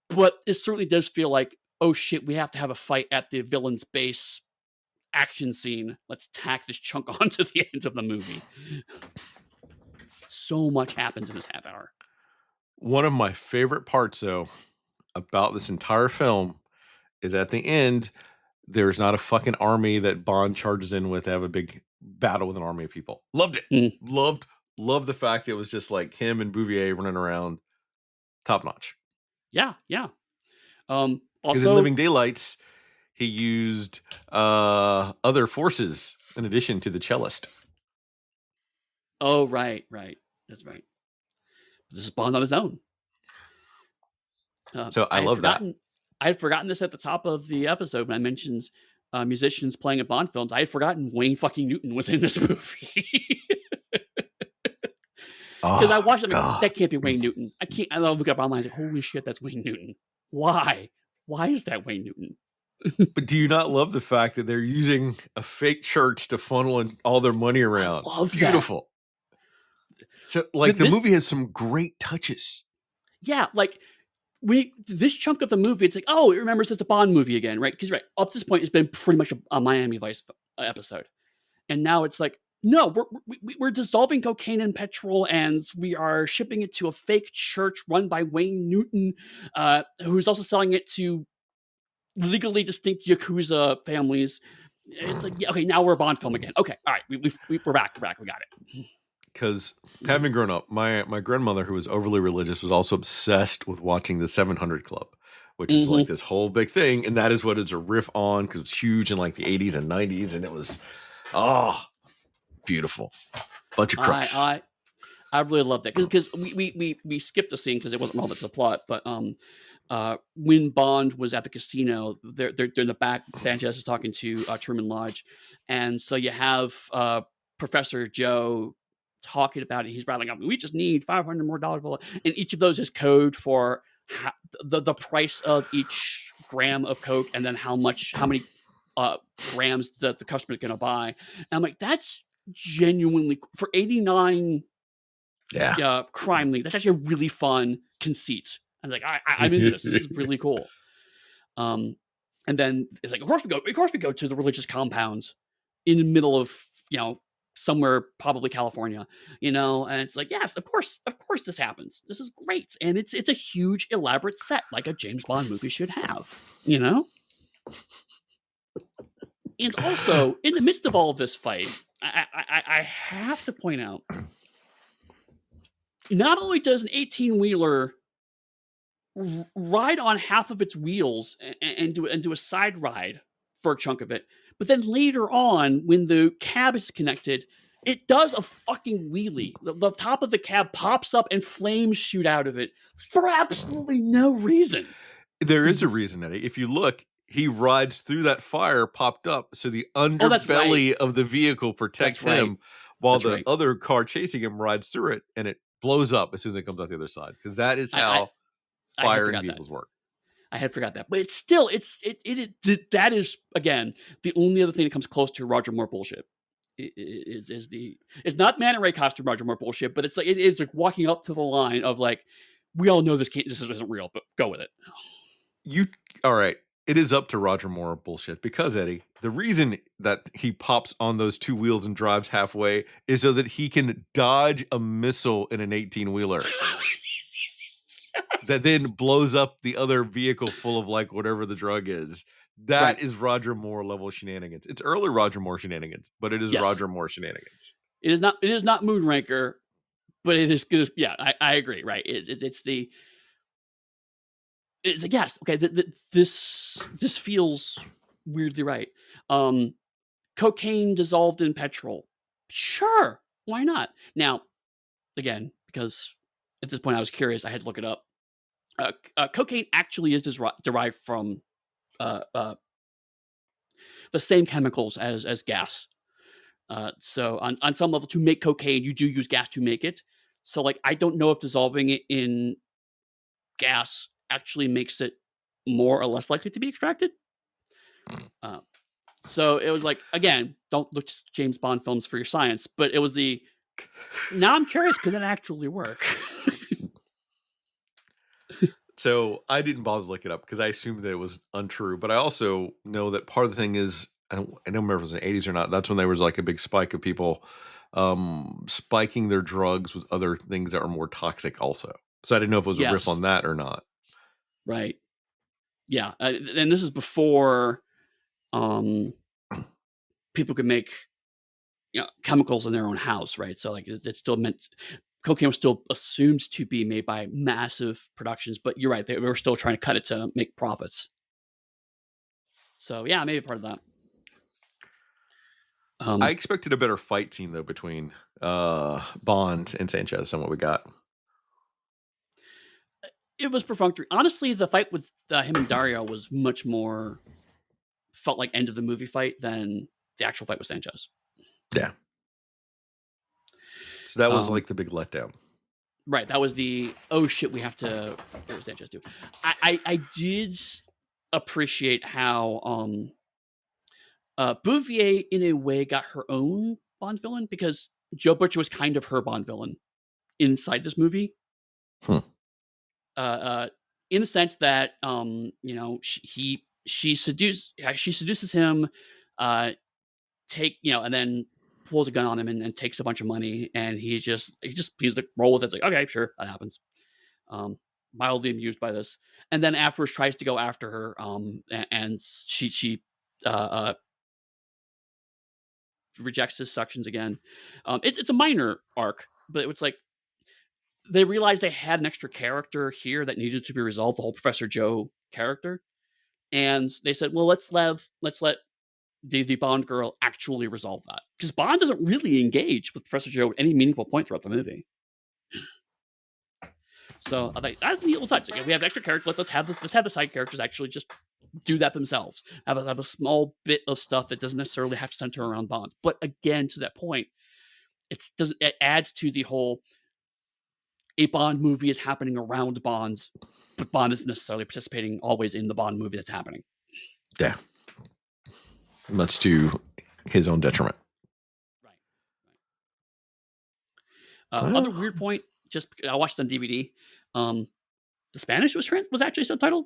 Speaker 1: But it certainly does feel like, oh shit, we have to have a fight at the villain's base action scene. Let's tack this chunk onto the end of the movie. So much happens in this half hour.
Speaker 2: One of my favorite parts, though, about this entire film is at the end, there's not a fucking army that Bond charges in with to have a big battle with an army of people. Loved it. Loved the fact it was just like him and Bouvier running around. Top notch.
Speaker 1: Yeah.
Speaker 2: Because
Speaker 1: Also,
Speaker 2: in Living Daylights, he used other forces in addition to the cellist.
Speaker 1: Oh, right. That's right. This is Bond on his own.
Speaker 2: So I love that.
Speaker 1: I had forgotten this at the top of the episode when I mentioned musicians playing at Bond films. I had forgotten Wayne fucking Newton was in this movie. Because I watched it, like, that can't be Wayne Newton. I look up online, I was like, holy shit, that's Wayne Newton. Why? Why is that Wayne Newton?
Speaker 2: But do you not love the fact that they're using a fake church to funnel in all their money
Speaker 1: I
Speaker 2: around?
Speaker 1: love that.
Speaker 2: Beautiful. So, like, the
Speaker 1: This,
Speaker 2: movie has some great touches.
Speaker 1: yeah, like this chunk of the movie, it's like, oh, it remembers it's a Bond movie again, right? Because right up to this point, it's been pretty much a Miami Vice episode, and now it's like, no, we're dissolving cocaine in petrol, and we are shipping it to a fake church run by Wayne Newton, who's also selling it to legally distinct yakuza families. It's like, yeah, okay, now we're a Bond film again. Okay, all right, we're back, we got it.
Speaker 2: Because having grown up, my grandmother, who was overly religious, was also obsessed with watching the 700 Club, which is like
Speaker 1: Mm-hmm.
Speaker 2: this whole big thing, and that is what it's a riff on because it's huge in like the 80s and 90s, and it was beautiful, bunch of crooks.
Speaker 1: I really love that because we skipped a scene because it wasn't relevant to the plot, but when Bond was at the casino, they're in the back. Sanchez is talking to Truman Lodge, and so you have Professor Joe talking about it. He's rattling up, "We just need $500 more dollars," blah, blah. And each of those is code for the price of each gram of coke, and then how many grams that the customer is going to buy. And I'm like, that's genuinely for 89
Speaker 2: Yeah.
Speaker 1: crime league. That's actually a really fun conceit. I'm like, I'm into this. This is really cool. And then it's like, of course we go to the religious compounds in the middle of somewhere probably California, and it's like, yes, of course this happens. This is great, and it's a huge elaborate set like a James Bond movie should have, And also in the midst of all of this fight, I have to point out, not only does an 18-wheeler ride on half of its wheels and do a side ride for a chunk of it. But then later on, when the cab is connected, it does a fucking wheelie. The top of the cab pops up and flames shoot out of it for absolutely no reason.
Speaker 2: There is a reason, Eddie. If you look, he rides through that fire popped up, so the
Speaker 1: That's right.
Speaker 2: underbelly of the vehicle protects
Speaker 1: That's right.
Speaker 2: him, while
Speaker 1: That's
Speaker 2: the
Speaker 1: right.
Speaker 2: other car chasing him rides through it, and it blows up as soon as it comes out the other side. Because that is how
Speaker 1: I had
Speaker 2: fire in
Speaker 1: forgot that.
Speaker 2: vehicles work.
Speaker 1: I had forgot that, but it's still that is again the only other thing that comes close to Roger Moore bullshit. It's not Man in Ray costume Roger Moore bullshit, but it's like it is like walking up to the line of like, we all know this isn't real, but go with it.
Speaker 2: All right. It is up to Roger Moore bullshit because, Eddie, the reason that he pops on those two wheels and drives halfway is so that he can dodge a missile in an 18-wheeler that then blows up the other vehicle full of like whatever the drug is. That is Roger Moore level shenanigans. It's early Roger Moore shenanigans, but it is Roger Moore shenanigans.
Speaker 1: It is not Moonraker, but it is yeah, I agree, right? It's like, yes, okay, this feels weirdly right. Cocaine dissolved in petrol. Sure, why not? Now, again, because at this point I was curious, I had to look it up. Cocaine actually is derived from the same chemicals as gas. So on some level, to make cocaine, you do use gas to make it. So like, I don't know if dissolving it in gas actually makes it more or less likely to be extracted. So it was like, again, don't look to James Bond films for your science, but it was now I'm curious, could that actually work?
Speaker 2: So I didn't bother to look it up because I assumed that it was untrue. But I also know that part of the thing is, I don't remember if it was in the 80s or not. That's when there was like a big spike of people spiking their drugs with other things that are more toxic also. So I didn't know if it was a riff on that or not.
Speaker 1: Right. Yeah. And this is before people could make chemicals in their own house, right? So like it's still meant, cocaine was still assumed to be made by massive productions, but you're right, they were still trying to cut it to make profits. So yeah, maybe part of that.
Speaker 2: I expected a better fight scene though between Bond and Sanchez than what we got.
Speaker 1: It was perfunctory. Honestly, the fight with him and Dario was much more felt like end of the movie fight than the actual fight with Sanchez.
Speaker 2: Yeah. So that was like the big letdown.
Speaker 1: Right, that was the, "Oh, shit, we have to give Sanchez to." I did appreciate how, Bouvier, in a way, got her own Bond villain because Joe Butcher was kind of her Bond villain inside this movie.
Speaker 2: Hmm.
Speaker 1: Uh, in the sense that, she seduces him, uh, and then pulls a gun on him and takes a bunch of money, and he's like, roll with it. It's like, "Okay, sure, that happens." Um, Mildly amused by this, and then afterwards tries to go after her, and she, uh, uh, rejects his suctions again. It's a minor arc, but it's like they realized they had an extra character here that needed to be resolved, the whole Professor Joe character, and they said, "Well, let's let the Bond girl actually resolve that," because Bond doesn't really engage with Professor Joe at any meaningful point throughout the movie. So I think that's a neat little touch. Again, we have extra characters. Let's have the side characters actually just do that themselves. Have a small bit of stuff that doesn't necessarily have to center around Bond. But again, to that point, it adds to the whole, a Bond movie is happening around Bond, but Bond isn't necessarily participating always in the Bond movie that's happening.
Speaker 2: Yeah, much to his own detriment.
Speaker 1: Right. Other
Speaker 2: Well,
Speaker 1: weird point, just I watched it on DVD. Um, the Spanish was actually subtitled.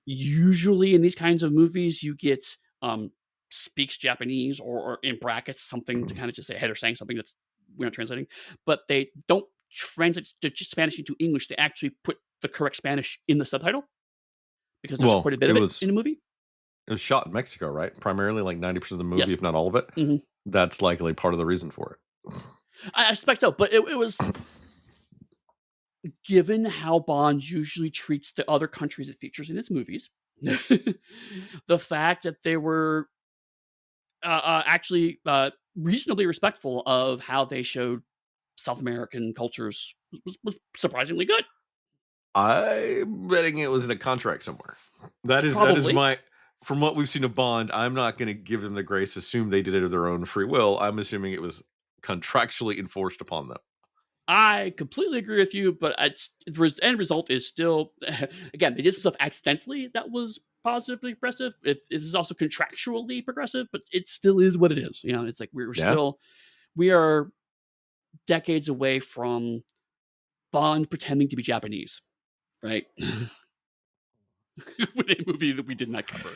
Speaker 1: Usually in these kinds of movies, you get, um, speaks Japanese, or in brackets something to kind of just say ahead, or saying something that's we're not translating, but they don't translate the Spanish into English. They actually put the correct Spanish in the subtitle because there's
Speaker 2: well,
Speaker 1: quite a bit
Speaker 2: it
Speaker 1: of it
Speaker 2: was
Speaker 1: in the movie.
Speaker 2: it was shot in Mexico, right? Primarily, like 90% of the movie,
Speaker 1: Yes.
Speaker 2: if not all of it.
Speaker 1: Mhm.
Speaker 2: That's likely part of the reason for it.
Speaker 1: I suspect so, but it was, given how Bond usually treats the other countries it features in its movies, the fact that they were, actually, reasonably respectful of how they showed South American cultures was surprisingly good.
Speaker 2: I'm betting it was in a contract somewhere. That is
Speaker 1: Probably.
Speaker 2: my from what we've seen of Bond. I'm not going to give them the grace. Assume they did it of their own free will. I'm assuming it was contractually enforced upon them.
Speaker 1: I completely agree with you, but the end result is still, again, they did some stuff accidentally that was positively progressive. It is also contractually progressive, but it still is what it is. It's like
Speaker 2: Yeah,
Speaker 1: we are decades away from Bond pretending to be Japanese, right? With a movie that we did not cover.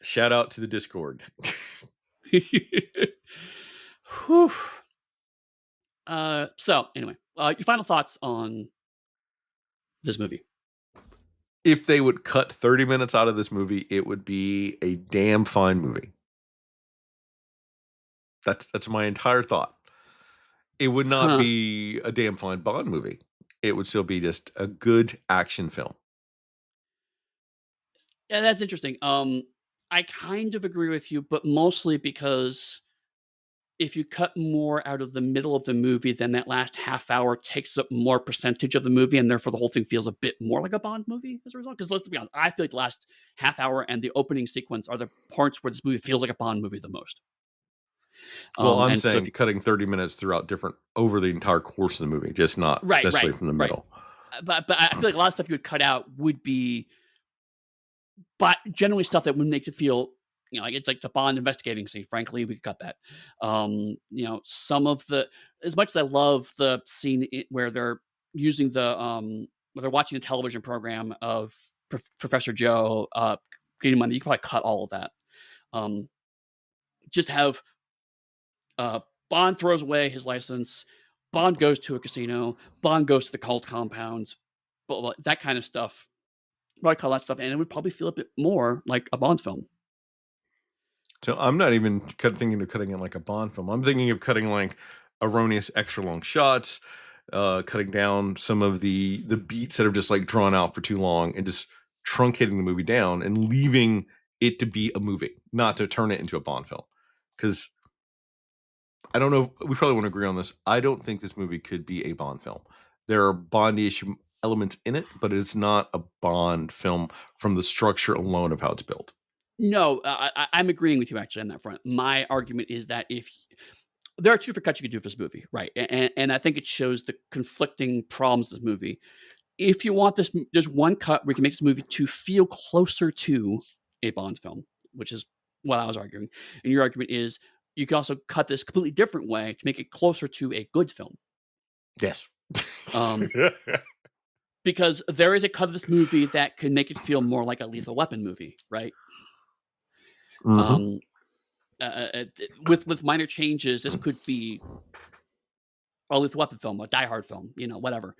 Speaker 2: shout out to the Discord.
Speaker 1: Whew. So anyway, your final thoughts on this movie?
Speaker 2: If they would cut 30 minutes out of this movie, it would be a damn fine movie. That's my entire thought. It would not
Speaker 1: Huh.
Speaker 2: be a damn fine Bond movie. It would still be just a good action film.
Speaker 1: Yeah, that's interesting. I kind of agree with you, but mostly because if you cut more out of the middle of the movie, then that last half hour takes up more percentage of the movie, and therefore the whole thing feels a bit more like a Bond movie as a result. Because let's be honest, I feel like the last half hour and the opening sequence are the parts where this movie feels like a Bond movie the most.
Speaker 2: Well, I'm
Speaker 1: And so if
Speaker 2: saying
Speaker 1: you,
Speaker 2: cutting 30 minutes throughout different over the entire course of the movie, just not
Speaker 1: right,
Speaker 2: necessarily
Speaker 1: right,
Speaker 2: from the
Speaker 1: right.
Speaker 2: middle.
Speaker 1: But I feel like a lot of stuff you would cut out would be, but generally stuff that would make you feel, like it's like the Bond investigating scene. Frankly, we could cut that. Some of the, as much as I love the scene where they're using where they're watching a television program of Professor Joe getting money, you could probably cut all of that. Um, just have uh, Bond throws away his license. Bond goes to a casino. Bond goes to the cult compound. But that kind of stuff, what I call that stuff, and it would probably feel a bit more like a Bond film.
Speaker 2: So I'm not even thinking of cutting it like a Bond film. I'm thinking of cutting like erroneous extra long shots, cutting down some of the beats that are just like drawn out for too long, and just truncating the movie down and leaving it to be a movie, not to turn it into a Bond film. Because I don't know, we probably won't agree on this. I don't think this movie could be a Bond film. There are Bond-ish elements in it, but it's not a Bond film from the structure alone of how it's built.
Speaker 1: No, I'm agreeing with you actually on that front. My argument is that if there are 2 different cuts you could do for this movie, right? And I think it shows the conflicting problems of this movie. If you want this, there's one cut where you can make this movie to feel closer to a Bond film, which is what I was arguing. And your argument is you can also cut this completely different way to make it closer to a good film.
Speaker 2: Yes.
Speaker 1: Um, because there is a cut of this movie that can make it feel more like a Lethal Weapon movie, right?
Speaker 2: Hmm.
Speaker 1: Um, with minor changes, this could be a Lethal Weapon film, a Die Hard film, whatever.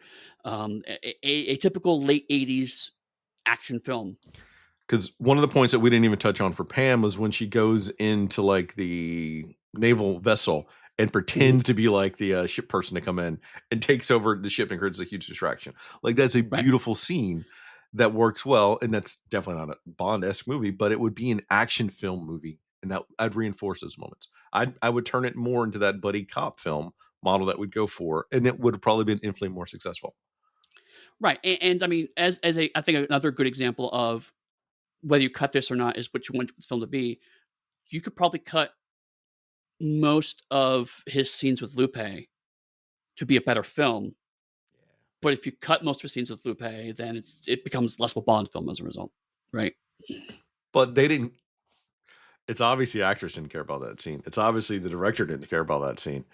Speaker 1: A typical late '80s action film.
Speaker 2: Because one of the points that we didn't even touch on for Pam was when she goes into like the naval vessel and
Speaker 1: Mhm.
Speaker 2: pretends to be like the ship person to come in and takes over the ship and creates a huge distraction. Like that's a
Speaker 1: Right.
Speaker 2: beautiful scene that works well, and that's definitely not a Bond-esque movie, but it would be an action film movie, and that I'd reinforce those moments. I would turn it more into that buddy cop film model that would go for, and it would have probably been infinitely more successful.
Speaker 1: Right. And I mean, as a I think another good example of whether you cut this or not is what you want the film to be. You could probably cut most of his scenes with Lupe to be a better film, but if you cut most of his scenes with Lupe, then it becomes less of a Bond film as a result, right?
Speaker 2: But they didn't. It's obviously the actors didn't care about that scene. It's obviously the director didn't care about that scene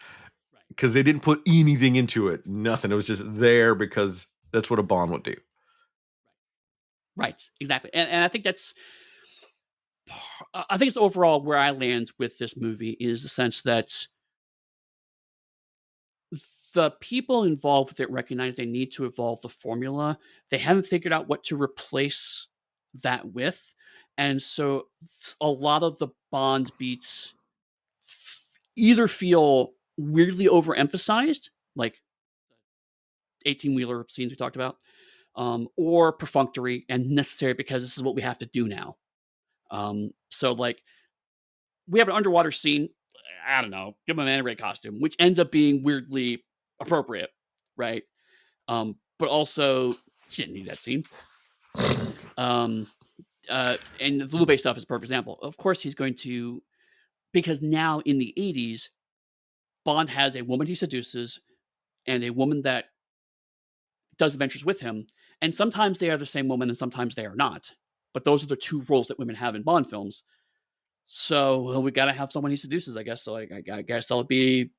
Speaker 1: Right.
Speaker 2: because they didn't put anything into it. Nothing. It was just there because that's what a Bond would do.
Speaker 1: Right. Exactly. And I think that's I think it's overall where I land with this movie is the sense that the people involved with it recognize they need to evolve the formula. They haven't figured out what to replace that with. And so a lot of the Bond beats either feel weirdly overemphasized, like 18 wheeler scenes we talked about, or perfunctory and necessary because this is what we have to do now. So, like, we have an underwater scene. I don't know, give him an anime costume, which ends up being weirdly appropriate, right? But also, she didn't need that scene. Um, and the Lupe stuff is a perfect example. Of course, he's going to because now in the '80s, Bond has a woman he seduces and a woman that does adventures with him, and sometimes they are the same woman and sometimes they are not. But those are the two roles that women have in Bond films. So well, we got to have someone he seduces, I guess. So I guess that'll be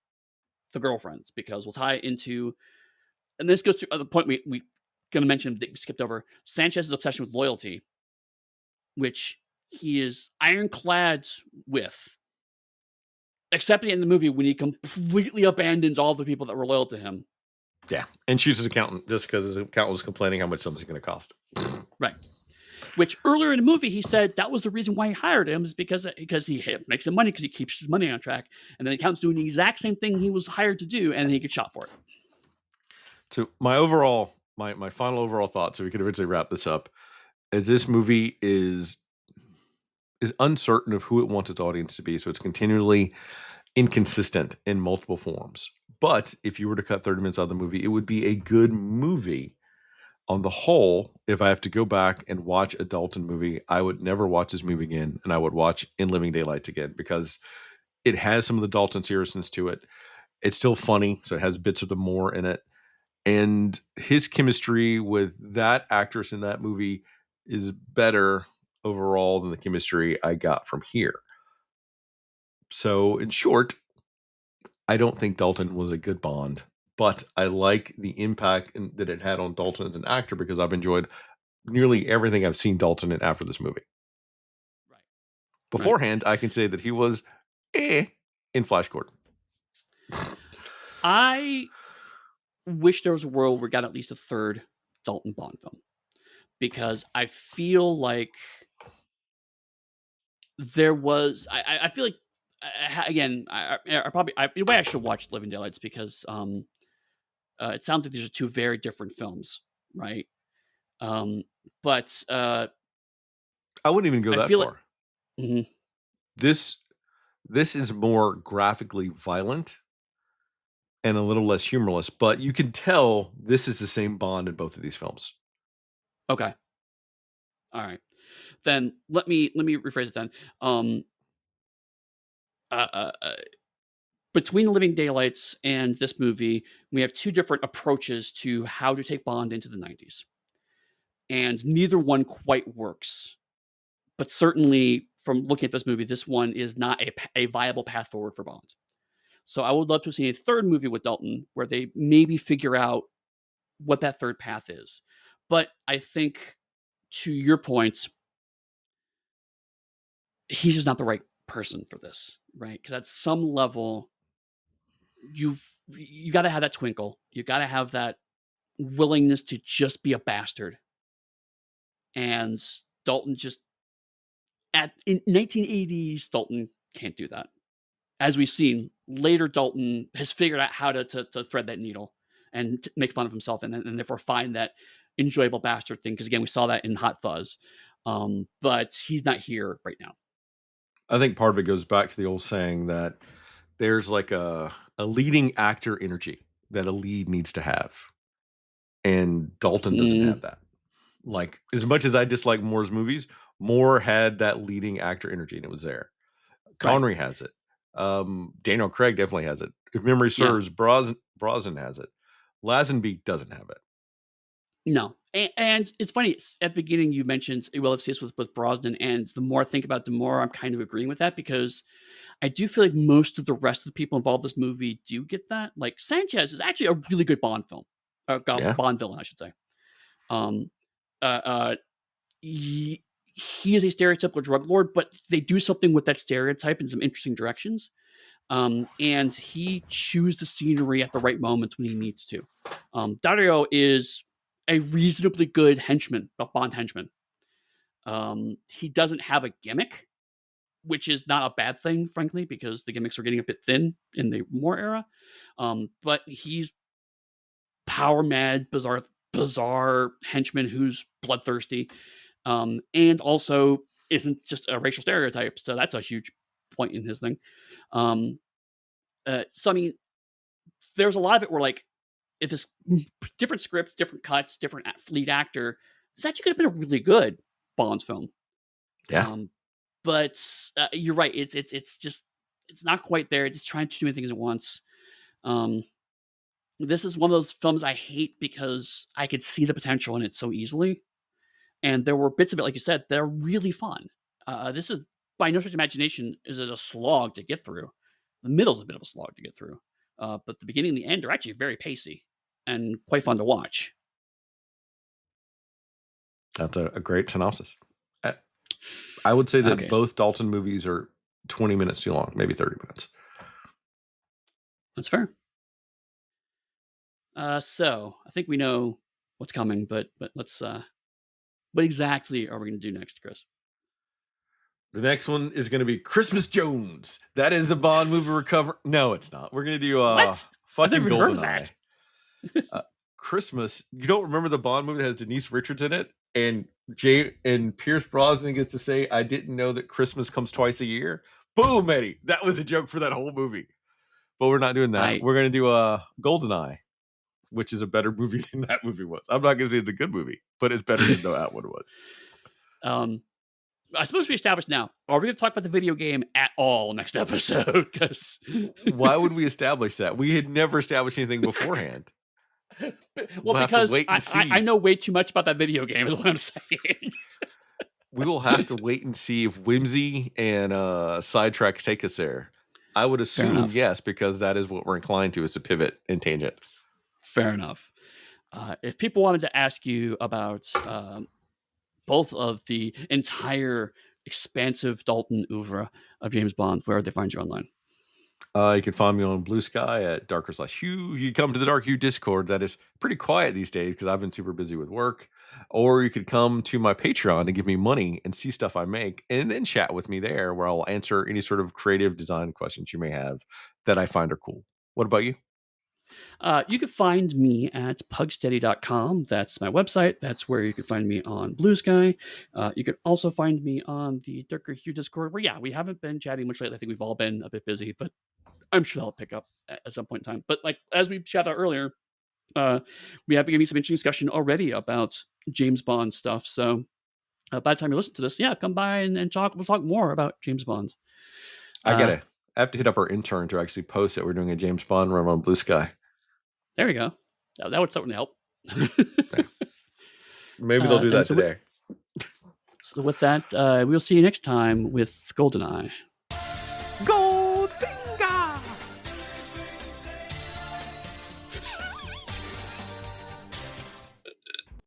Speaker 1: the girlfriends because we'll tie it into. And this goes to the point we going to mention that we skipped over Sanchez's obsession with loyalty, which he is ironclad with, except in the movie when he completely abandons all the people that were loyal to him.
Speaker 2: Yeah, and shoots his accountant just because his accountant was complaining how much something's going to cost.
Speaker 1: Right. Which earlier in the movie he said that was the reason why he hired him is because he makes some money because he keeps his money on track, and then the accountant's doing the exact same thing he was hired to do, and then he gets shot for it.
Speaker 2: So my final overall thought, so we could eventually wrap this up, is this movie is uncertain of who it wants its audience to be, so it's continually inconsistent in multiple forms. But if you were to cut 30 minutes out of the movie, it would be a good movie. On the whole, if I have to go back and watch a Dalton movie, I would never watch this movie again, and I would watch In Living Daylights again because it has some of the Dalton seriousness to it. It's still funny, so it has bits of the more in it. And his chemistry with that actress in that movie is better overall than the chemistry I got from here. So, in short, I don't think Dalton was a good Bond, but I like the impact that it had on Dalton as an actor because I've enjoyed nearly everything I've seen Dalton in after this movie.
Speaker 1: Right. Right.
Speaker 2: Beforehand, I can say that he was in Flash Gordon.
Speaker 1: I wish there was a world where we got at least a third Dalton Bond film because I feel like there was. I feel like again. I probably in a way I should watch Living Daylights because it sounds like these are two very different films, right? Um, but
Speaker 2: I wouldn't even go
Speaker 1: I
Speaker 2: that
Speaker 1: feel like
Speaker 2: far.
Speaker 1: mhm.
Speaker 2: This this is more graphically violent and a little less humorless, but you can tell this is the same Bond in both of these films.
Speaker 1: Okay, all right. Then let me rephrase it then. Um, uh, uh, uh, between Living Daylights and this movie, we have two different approaches to how to take Bond into the 90s. And neither one quite works. But certainly, from looking at this movie, this one is not a viable path forward for Bond. So I would love to see a third movie with Dalton where they maybe figure out what that third path is. But I think, to your point, he's just not the right person for this, right? Because at some level, you got to have that twinkle. You got to have that willingness to just be a bastard. And Dalton just in 1980s Dalton can't do that. As we've seen later, Dalton has figured out how to thread that needle and make fun of himself, and therefore find that enjoyable bastard thing. Because again, we saw that in Hot Fuzz, but he's not here right now.
Speaker 2: I think part of it goes back to the old saying that there's like a leading actor energy that a lead needs to have, and Dalton doesn't have that. Like, as much as I dislike Moore's movies, Moore had that leading actor energy, and it was there. Connery has it. Daniel Craig definitely has it. If memory serves, Brosnan has it. Lazenby doesn't have it.
Speaker 1: No. And it's funny, at the beginning you mentioned Will of CS with Brosnan, and the more I think about it, the more I'm kind of agreeing with that, because I do feel like most of the rest of the people involved in this movie do get that. Like, Sanchez is actually a really good Bond film. Bond villain, I should say. He is a stereotypical drug lord, but they do something with that stereotype in some interesting directions. And he chews the scenery at the right moments when he needs to. Dario is a reasonably good henchman, a Bond henchman. He doesn't have a gimmick, which is not a bad thing, frankly, because the gimmicks are getting a bit thin in the Moore era. But he's power mad, bizarre henchman who's bloodthirsty, and also isn't just a racial stereotype. So that's a huge point in his thing. So I mean, there's a lot of it where, like, if it's different scripts, different cuts, different lead actor, this actually could have been a really good Bond film.
Speaker 2: Yeah.
Speaker 1: But you're right. It's just it's not quite there. It's trying to do many things at once. This is one of those films I hate because I could see the potential in it so easily, and there were bits of it, like you said, that are really fun. This is, by no stretch of imagination, is it a slog to get through. The middle's a bit of a slog to get through, but the beginning and the end are actually very pacey and quite fun to watch.
Speaker 2: That's a great synopsis. I would say that both Dalton movies are 20 minutes too long, maybe 30 minutes.
Speaker 1: That's fair. So I think we know what's coming, but let's. What exactly are we going to do next, Chris?
Speaker 2: The next one is going to be Christmas Jones. That is the Bond movie recover. No, it's not. We're going to do fucking GoldenEye. Christmas. You don't remember the Bond movie that has Denise Richards in it, and Pierce Brosnan gets to say, "I didn't know that Christmas comes twice a year." Boom, Eddie. That was a joke for that whole movie. But we're not doing that. We're going to do GoldenEye, which is a better movie than that movie was. I'm not going to say it's a good movie, but it's better than that one was.
Speaker 1: I suppose we established now. Are we going to talk about the video game at all next episode? Because
Speaker 2: why would we establish that? We had never established anything beforehand.
Speaker 1: Well, because I know way too much about that video game, is what I'm saying.
Speaker 2: We will have to wait and see if whimsy and sidetracks take us there. I would assume yes, because that is what we're inclined to, is to pivot and tangent.
Speaker 1: Fair enough. If people wanted to ask you about both of the entire expansive Dalton oeuvre of James Bond, where would they find you online?
Speaker 2: You can find me on Blue Sky at Darker/Hugh. You come to the Dark Hugh Discord. That is pretty quiet these days because I've been super busy with work. Or you could come to my Patreon and give me money and see stuff I make, and then chat with me there, where I'll answer any sort of creative design questions you may have that I find are cool. What about you?
Speaker 1: You can find me at pugsteady.com. That's my website. That's where you can find me on Blue Sky. You can also find me on the Darker Hugh Discord, where, we haven't been chatting much lately. I think we've all been a bit busy, but I'm sure that'll pick up at some point in time. But like, as we chatted earlier, we have been giving some interesting discussion already about James Bond stuff. So by the time you listen to this, come by and talk. We'll talk more about James Bond.
Speaker 2: I gotta I have to hit up our intern to actually post that we're doing a James Bond run on Blue Sky.
Speaker 1: There we go. That would certainly help.
Speaker 2: Maybe they'll do that today.
Speaker 1: So with that, we'll see you next time with GoldenEye.